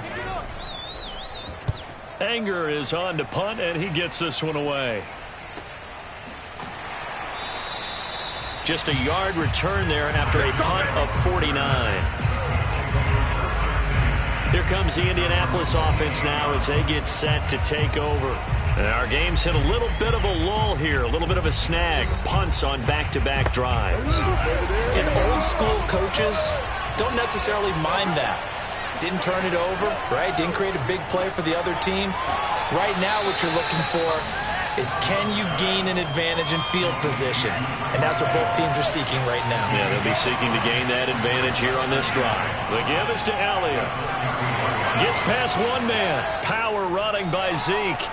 Anger is on to punt, and he gets this one away. Just a yard return there after a punt of 49. Here comes the Indianapolis offense now as they get set to take over. And our game's hit a little bit of a lull here, a little bit of a snag. Punts on back-to-back drives. And old-school coaches don't necessarily mind that. Didn't turn it over, right? Didn't create a big play for the other team. Right now what you're looking for is can you gain an advantage in field position? And that's what both teams are seeking right now. Yeah, they'll be seeking to gain that advantage here on this drive. The give is to Elliott. Gets past one man. Power running by Zeke.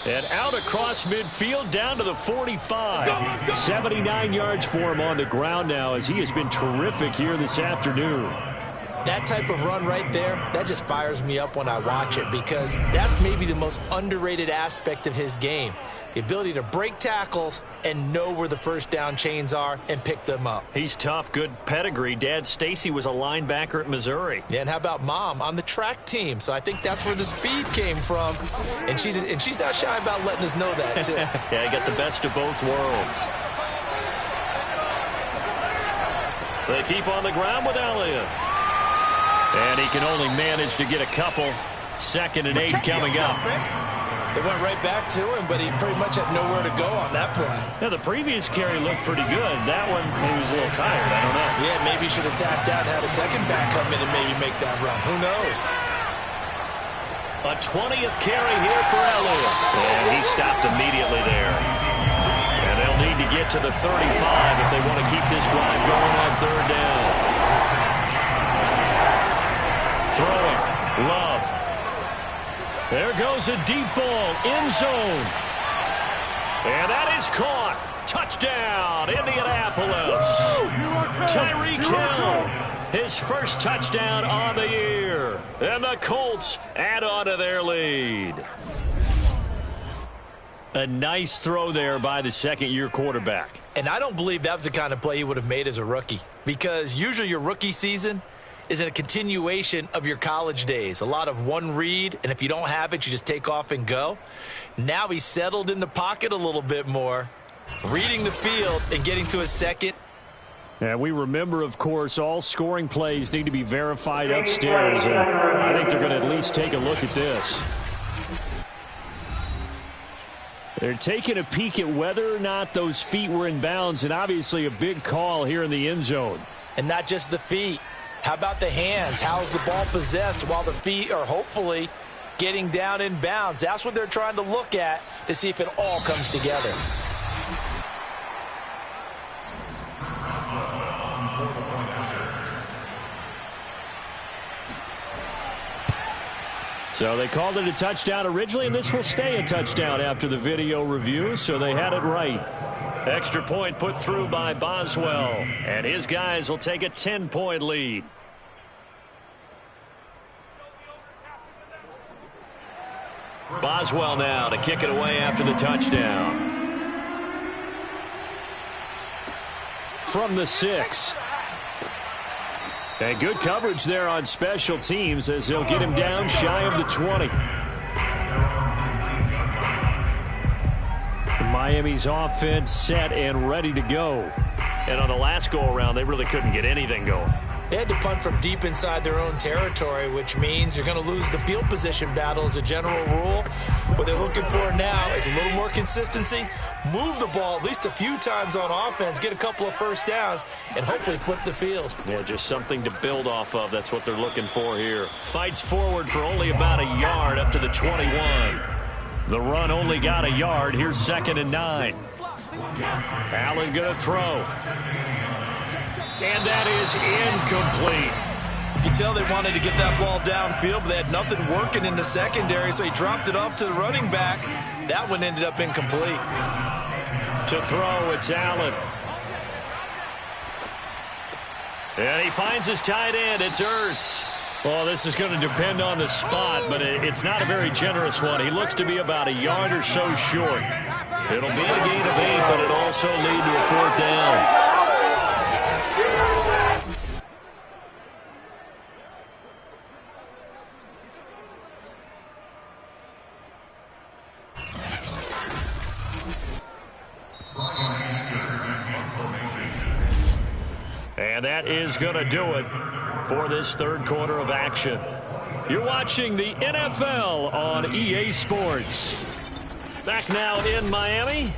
And out across midfield down to the 45. 79 yards for him on the ground now as he has been terrific here this afternoon. That type of run right there, that just fires me up when I watch it because that's maybe the most underrated aspect of his game. The ability to break tackles and know where the first down chains are and pick them up. He's tough, good pedigree. Dad Stacy was a linebacker at Missouri. Yeah, and how about Mom on the track team? So I think that's where the speed came from. And she's not shy about letting us know that, too. Yeah, got the best of both worlds. They keep on the ground with Elliott. And he can only manage to get a couple. 2nd and 8 coming up. They went right back to him, but he pretty much had nowhere to go on that play. Yeah, the previous carry looked pretty good. That one, he was a little tired. I don't know. Yeah, maybe he should have tapped out and had a second back come in and maybe make that run. Who knows? A 20th carry here for Elliott. And he stopped immediately there. And they'll need to get to the 35 if they want to keep this drive going on third down. Throwing. Love. There goes a deep ball. End zone. And that is caught. Touchdown, Indianapolis. Tyreek Hill. His first touchdown on the year. And the Colts add on to their lead. A nice throw there by the second-year quarterback. And I don't believe that was the kind of play he would have made as a rookie. Because usually your rookie season is a continuation of your college days. A lot of one read, and if you don't have it, you just take off and go. Now he's settled in the pocket a little bit more, reading the field and getting to his second. And we remember, of course, all scoring plays need to be verified upstairs. And I think they're going to at least take a look at this. They're taking a peek at whether or not those feet were in bounds, and obviously a big call here in the end zone. And not just the feet. How about the hands? How's the ball possessed while the feet are hopefully getting down in bounds? That's what they're trying to look at to see if it all comes together. So they called it a touchdown originally, and this will stay a touchdown after the video review, so they had it right. Extra point put through by Boswell, and his guys will take a 10-point lead. Boswell now to kick it away after the touchdown. From the 6. And good coverage there on special teams as they'll get him down shy of the 20. Miami's offense set and ready to go. And on the last go-around, they really couldn't get anything going. They had to punt from deep inside their own territory, which means you're going to lose the field position battle as a general rule. What they're looking for now is a little more consistency, move the ball at least a few times on offense, get a couple of first downs, and hopefully flip the field. Yeah, just something to build off of. That's what they're looking for here. Fights forward for only about a yard up to the 21. The run only got a yard. Here's 2nd and 9. Allen going to throw. And that is incomplete. You can tell they wanted to get that ball downfield, but they had nothing working in the secondary, so he dropped it off to the running back. That one ended up incomplete. To throw, it's Allen. And he finds his tight end. It's Ertz. Well, this is going to depend on the spot, but it's not a very generous one. He looks to be about a yard or so short. It'll be a gain of 8, but it'll also lead to a 4th down. And that is going to do it for this third quarter of action. You're watching the NFL on EA Sports. Back now in Miami.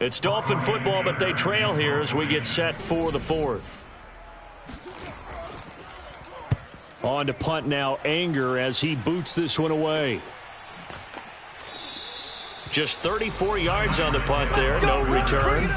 It's Dolphin football, but they trail here as we get set for the 4th. On to punt now, Anger, as he boots this one away. Just 34 yards on the punt there, no return.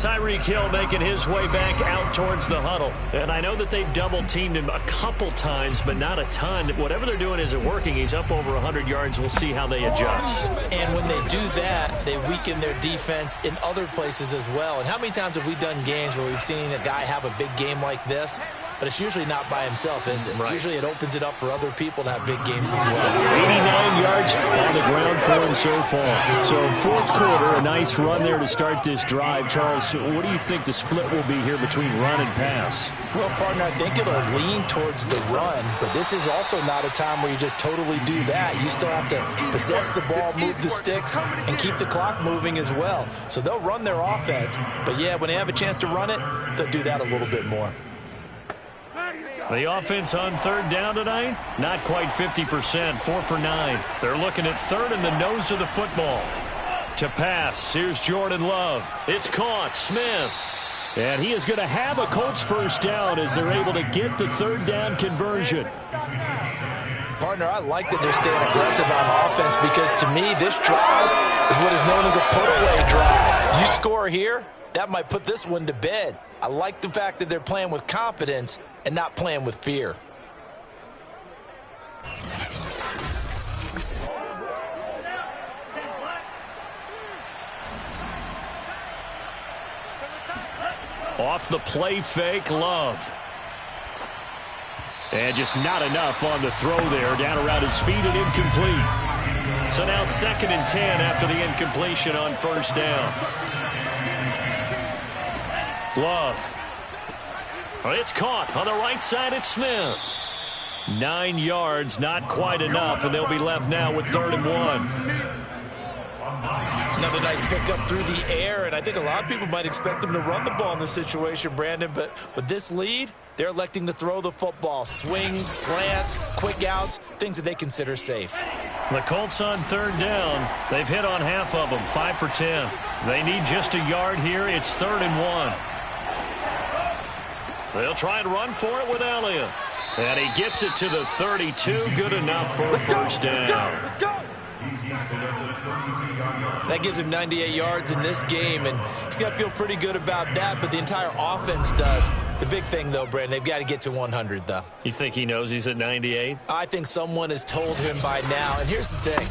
Tyreek Hill making his way back out towards the huddle. And I know that they've double-teamed him a couple times, but not a ton. Whatever they're doing isn't working. He's up over 100 yards. We'll see how they adjust. And when they do that, they weaken their defense in other places as well. And how many times have we done games where we've seen a guy have a big game like this? But it's usually not by himself, is it? Right. Usually it opens it up for other people to have big games as well. 89 yards on the ground for him so far. So 4th quarter, a nice run there to start this drive. Charles, what do you think the split will be here between run and pass? Well, partner, I think it'll lean towards the run, but this is also not a time where you just totally do that. You still have to possess the ball, move the sticks, and keep the clock moving as well. So they'll run their offense, but yeah, when they have a chance to run it, they'll do that a little bit more. The offense on 3rd down tonight, not quite 50%, 4 for 9. They're looking at 3rd in the nose of the football. To pass, here's Jordan Love. It's caught, Smith. And he is going to have a Colts first down as they're able to get the 3rd down conversion. Partner, I like that they're staying aggressive on offense because to me, this drive is what is known as a put-away drive. You score here, that might put this one to bed. I like the fact that they're playing with confidence and not playing with fear. Off the play fake, Love. And just not enough on the throw there. Down around his feet and incomplete. So now 2nd and 10 after the incompletion on 1st down. Love. It's caught on the right side. It's Smith. 9 yards, not quite enough, and they'll be left now with 3rd and 1. Another nice pickup through the air, and I think a lot of people might expect them to run the ball in this situation, Brandon, but with this lead, they're electing to throw the football. Swings, slants, quick outs, things that they consider safe. The Colts on 3rd down. They've hit on half of them, 5 for 10. They need just a yard here. It's 3rd and 1. They'll try and run for it with Elliott. And he gets it to the 32. Good enough for a first down. Let's go. That gives him 98 yards in this game, and he's got to feel pretty good about that, but the entire offense does. The big thing, though, Brandon, they've got to get to 100, though. You think he knows he's at 98? I think someone has told him by now, and here's the thing.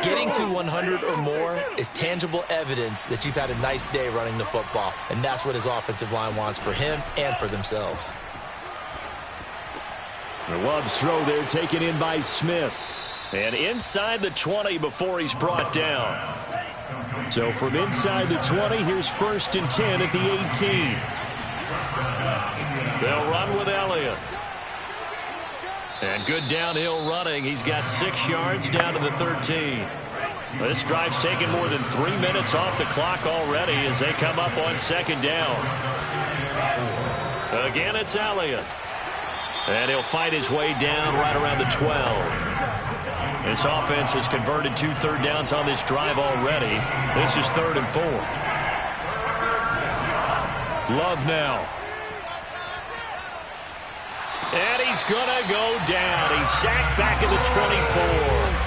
Getting to 100 or more is tangible evidence that you've had a nice day running the football, and that's what his offensive line wants for him and for themselves. The Love's throw there taken in by Smith. And inside the 20 before he's brought down. So from inside the 20, here's 1st and 10 at the 18. They'll run with Elliott. And good downhill running. He's got 6 yards down to the 13. This drive's taken more than 3 minutes off the clock already as they come up on 2nd down. Again, it's Elliott. And he'll fight his way down right around the 12. This offense has converted 2 third downs on this drive already. This is 3rd and 4. Love now. And he's going to go down. He's sacked back at the 24.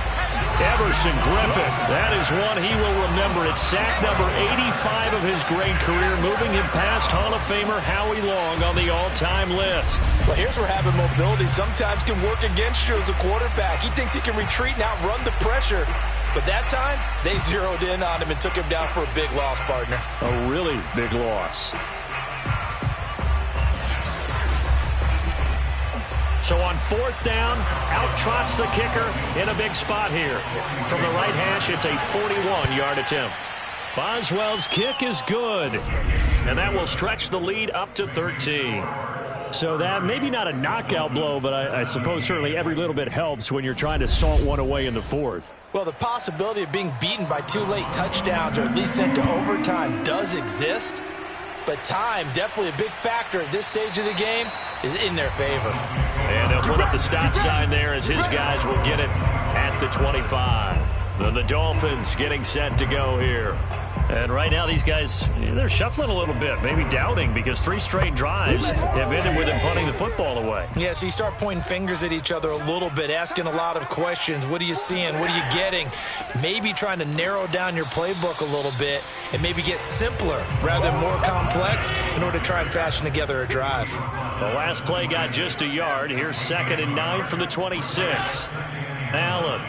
Everson Griffin, that is one he will remember. It's sack number 85 of his great career, moving him past Hall of Famer Howie Long on the all-time list. Well, here's where having mobility sometimes can work against you as a quarterback. He thinks he can retreat and outrun the pressure. But that time, they zeroed in on him and took him down for a big loss, partner. A really big loss. So on 4th down, out trots the kicker in a big spot here. From the right hash, it's a 41-yard attempt. Boswell's kick is good. And that will stretch the lead up to 13. So that maybe not a knockout blow, but I suppose certainly every little bit helps when you're trying to salt one away in the 4th. Well, the possibility of being beaten by 2 late touchdowns or at least sent to overtime does exist. But time, definitely a big factor at this stage of the game, is in their favor. And they'll put up the stop sign there as his guys will get it at the 25. The Dolphins getting set to go here. And right now these guys, they're shuffling a little bit, maybe doubting, because 3 straight drives have ended with them punting the football away. Yeah, so you start pointing fingers at each other a little bit, asking a lot of questions. What are you seeing? What are you getting? Maybe trying to narrow down your playbook a little bit and maybe get simpler rather than more complex in order to try and fashion together a drive. The last play got just a yard. Here's 2nd and 9 from the 26. Allen.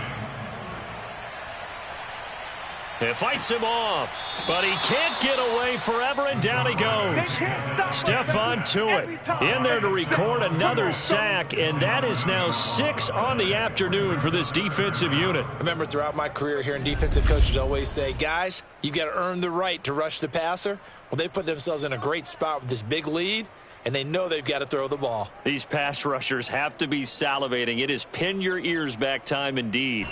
It fights him off, but he can't get away forever, and down he goes. Stephon Tuitt in there to record another sack, and that is now 6 on the afternoon for this defensive unit. Remember, throughout my career here in defensive coaches always say, guys, you've got to earn the right to rush the passer. Well, they put themselves in a great spot with this big lead, and they know they've got to throw the ball. These pass rushers have to be salivating. It is pin your ears back time indeed.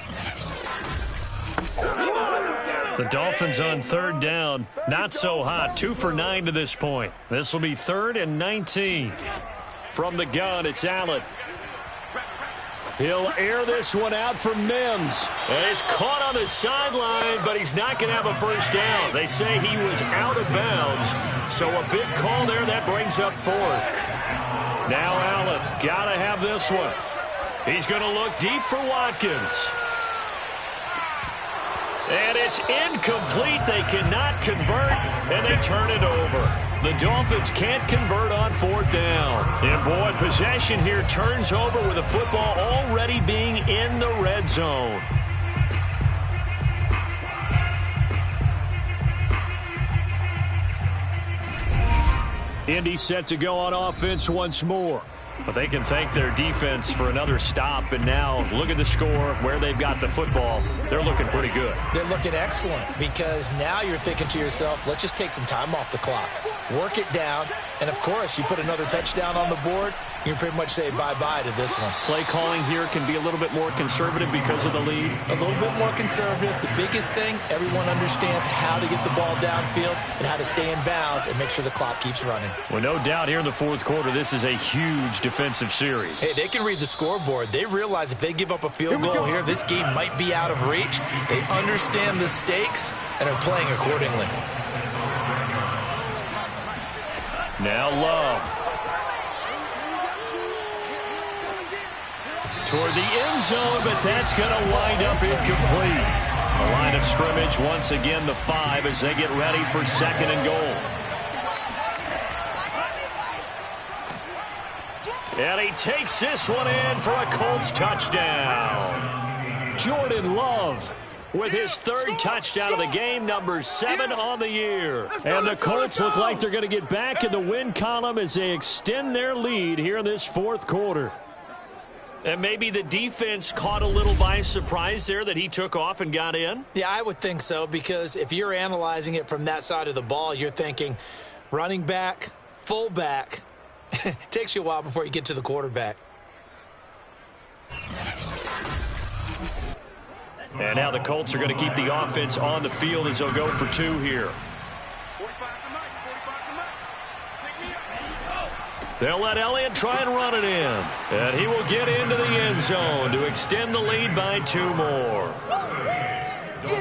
The Dolphins on 3rd down. Not so hot. 2 for 9 to this point. This will be 3rd and 19. From the gun, it's Allen. He'll air this one out for Mims. And he's caught on the sideline, but he's not going to have a first down. They say he was out of bounds. So a big call there. That brings up 4th. Now Allen. Got to have this one. He's going to look deep for Watkins. And it's incomplete. They cannot convert, and they turn it over. The Dolphins can't convert on 4th down. And, boy, possession here turns over with the football already being in the red zone. Indy set to go on offense once more. But they can thank their defense for another stop. And now look at the score, where they've got the football. They're looking pretty good. They're looking excellent because now you're thinking to yourself, let's just take some time off the clock. Work it down. And, of course, you put another touchdown on the board, you can pretty much say bye-bye to this one. Play calling here can be a little bit more conservative because of the lead. A little bit more conservative. The biggest thing, everyone understands how to get the ball downfield and how to stay in bounds and make sure the clock keeps running. Well, no doubt here in the 4th quarter, this is a huge defensive series. Hey, they can read the scoreboard. They realize if they give up a field goal here, this game might be out of reach. They understand the stakes and are playing accordingly. Now Love. toward the end zone, but that's going to wind up incomplete. The line of scrimmage, once again, the 5 as they get ready for 2nd and goal. And he takes this one in for a Colts touchdown. Jordan Love with his 3rd touchdown of the game, number 7 on the year. And the Colts look like they're going to get back in the win column as they extend their lead here in this 4th quarter. And maybe the defense caught a little by surprise there that he took off and got in? Yeah, I would think so, because if you're analyzing it from that side of the ball, you're thinking running back, fullback. It takes you a while before you get to the quarterback. And now the Colts are going to keep the offense on the field as they'll go for 2 here. They'll let Elliott try and run it in. And he will get into the end zone to extend the lead by 2 more.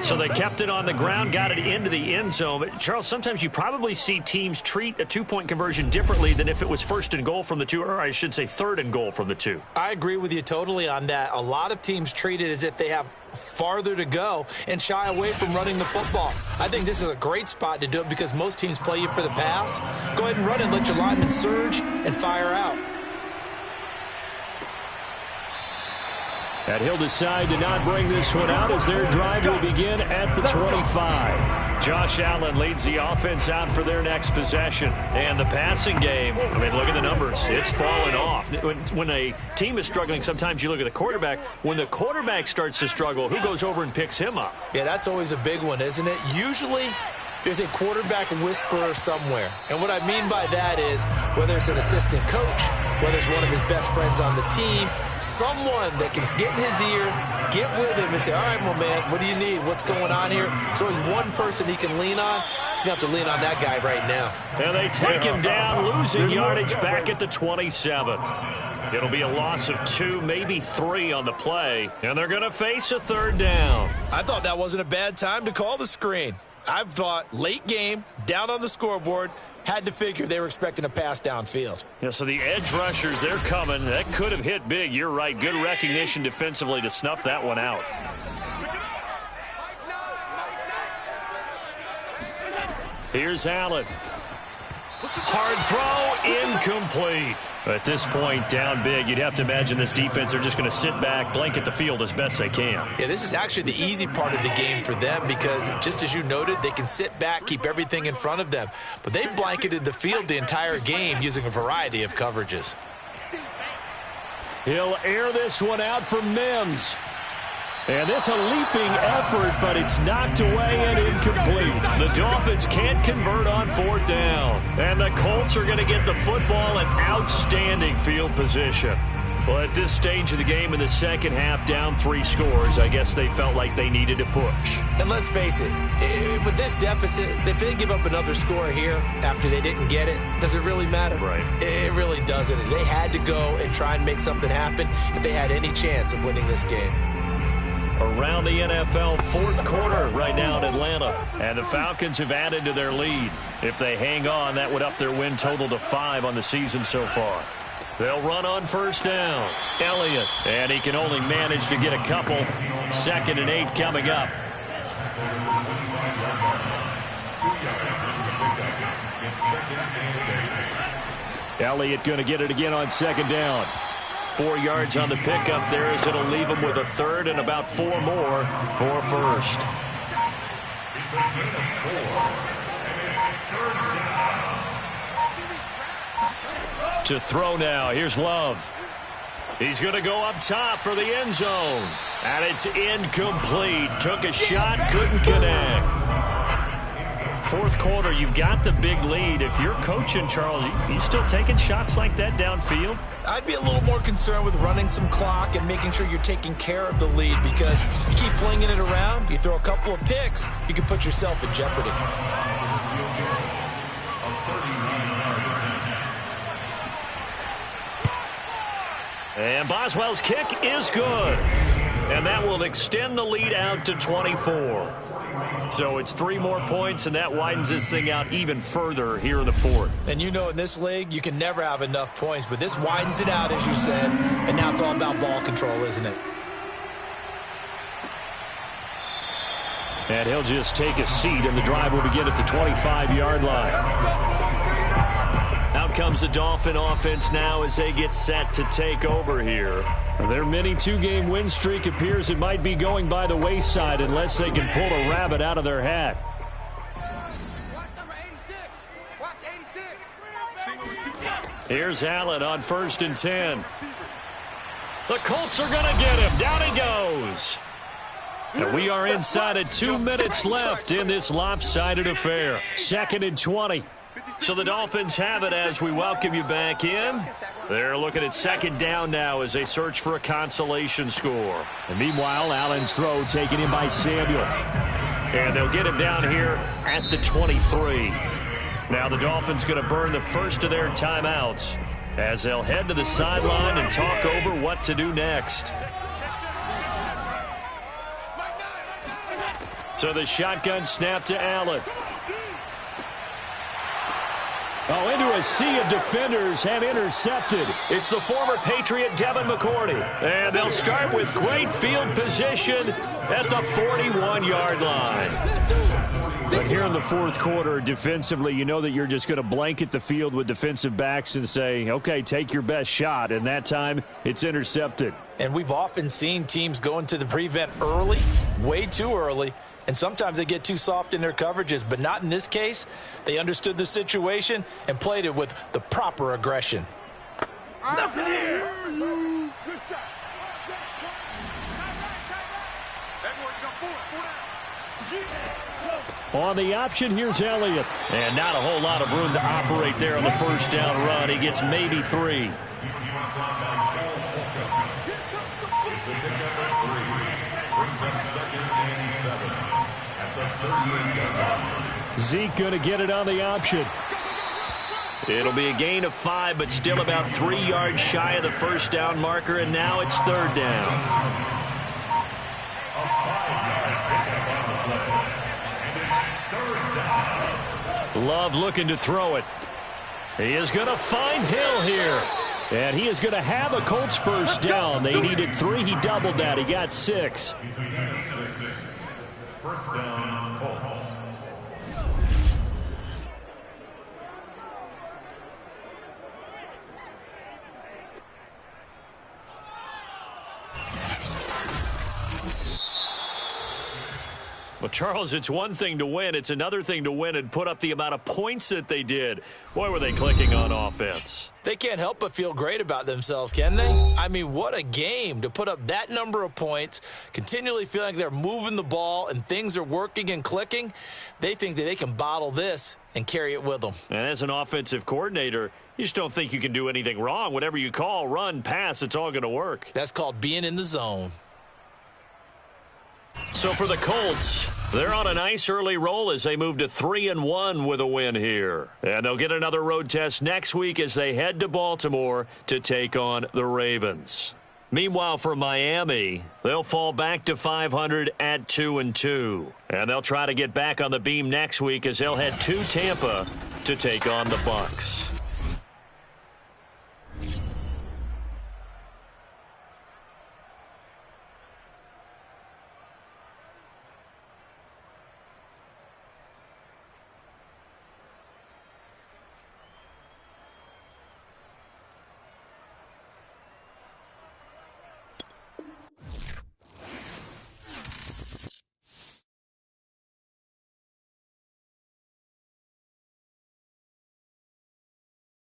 So they kept it on the ground, got it into the end zone. But, Charles, sometimes you probably see teams treat a 2-point conversion differently than if it was 1st and goal from the 2, or I should say 3rd and goal from the 2. I agree with you totally on that. A lot of teams treat it as if they have farther to go and shy away from running the football. I think this is a great spot to do it because most teams play you for the pass. Go ahead and run it, let your linemen surge and fire out. And he'll decide to not bring this one out as their drive will begin at the 25. Josh Allen leads the offense out for their next possession. And the passing game, I mean, look at the numbers. It's fallen off. When a team is struggling, sometimes you look at the quarterback. When the quarterback starts to struggle, who goes over and picks him up? Yeah, that's always a big one, isn't it? Usually there's a quarterback whisperer somewhere. And what I mean by that is whether it's an assistant coach, whether it's one of his best friends on the team, someone that can get in his ear, get with him and say, all right, well, man, what do you need? What's going on here? So he's one person he can lean on. He's going to have to lean on that guy right now. And they take him down, losing yardage back at the 27. It'll be a loss of 2, maybe 3 on the play. And they're going to face a 3rd down. I thought that wasn't a bad time to call the screen. I've thought late game, down on the scoreboard, had to figure they were expecting a pass downfield. Yeah, so the edge rushers, they're coming. That could have hit big. You're right. Good recognition defensively to snuff that one out. Here's Allen. Hard throw, incomplete. At this point, down big, you'd have to imagine this defense, they're just going to sit back, blanket the field as best they can. Yeah, this is actually the easy part of the game for them because, just as you noted, they can sit back, keep everything in front of them. But they blanketed the field the entire game using a variety of coverages. He'll air this one out for Mims. And this a leaping effort, but it's knocked away and incomplete. The Dolphins can't convert on 4th down. And the Colts are going to get the football in outstanding field position. Well, at this stage of the game in the second half, down 3 scores, I guess they felt like they needed to push. And let's face it, with this deficit, if they give up another score here after they didn't get it, does it really matter? Right. It really doesn't. They had to go and try and make something happen if they had any chance of winning this game. Around the NFL, 4th quarter right now in Atlanta. And the Falcons have added to their lead. If they hang on, that would up their win total to 5 on the season so far. They'll run on 1st down. Elliott. And he can only manage to get a couple. 2nd and 8 coming up. Elliott going to get it again on 2nd down. 4 yards on the pickup there as it'll leave him with a 3rd and about 4 more for 1st. To throw now. Here's Love. He's going to go up top for the end zone. And it's incomplete. Took a shot, couldn't connect. 4th quarter, you've got the big lead. If you're coaching, Charles, you still taking shots like that downfield? I'd be a little more concerned with running some clock and making sure you're taking care of the lead because you keep flinging it around, you throw a couple of picks, you can put yourself in jeopardy. And Boswell's kick is good. And that will extend the lead out to 24. So it's 3 more points, and that widens this thing out even further here in the fourth. And you know, in this league, you can never have enough points, but this widens it out, as you said, and now it's all about ball control, isn't it? And he'll just take a seat, and the drive will begin at the 25-yard line. Out comes the Dolphin offense now as they get set to take over here. Their mini 2-game win streak appears it might be going by the wayside unless they can pull a rabbit out of their hat. Watch number 86. Watch 86. Here's Allen on 1st and 10. The Colts are going to get him. Down he goes. And we are inside of 2 minutes left in this lopsided affair. 2nd and 20. So the Dolphins have it as we welcome you back in. They're looking at 2nd down now as they search for a consolation score. And meanwhile, Allen's throw taken in by Samuel. And they'll get him down here at the 23. Now the Dolphins going to burn the first of their timeouts as they'll head to the sideline and talk over what to do next. So the shotgun snap to Allen. Oh, into a sea of defenders and intercepted. It's the former Patriot Devin McCourty. And they'll start with great field position at the 41-yard line. But here in the fourth quarter, defensively, you know that you're just going to blanket the field with defensive backs and say, okay, take your best shot. And that time, it's intercepted. And we've often seen teams go into the prevent early, way too early, and sometimes they get too soft in their coverages, but not in this case. They understood the situation and played it with the proper aggression. Nothing here. On the option, here's Elliott. And not a whole lot of room to operate there on the first down run. He gets maybe 3. Zeke going to get it on the option. It'll be a gain of 5, but still about 3 yards shy of the first down marker, and now it's 3rd down. Love looking to throw it. He is going to find Hill here. And he is going to have a Colts first down. They needed 3. He doubled that. He got 6. First down, Colts. Well, Charles, it's one thing to win. It's another thing to win and put up the amount of points that they did. Boy, were they clicking on offense. They can't help but feel great about themselves, can they? I mean, what a game to put up that number of points, continually feeling like they're moving the ball and things are working and clicking. They think that they can bottle this and carry it with them. And as an offensive coordinator, you just don't think you can do anything wrong. Whatever you call, run, pass, it's all going to work. That's called being in the zone. So for the Colts, they're on a nice early roll as they move to 3-1 with a win here. And they'll get another road test next week as they head to Baltimore to take on the Ravens. Meanwhile, for Miami, they'll fall back to 500 at 2-2. And they'll try to get back on the beam next week as they'll head to Tampa to take on the Bucs.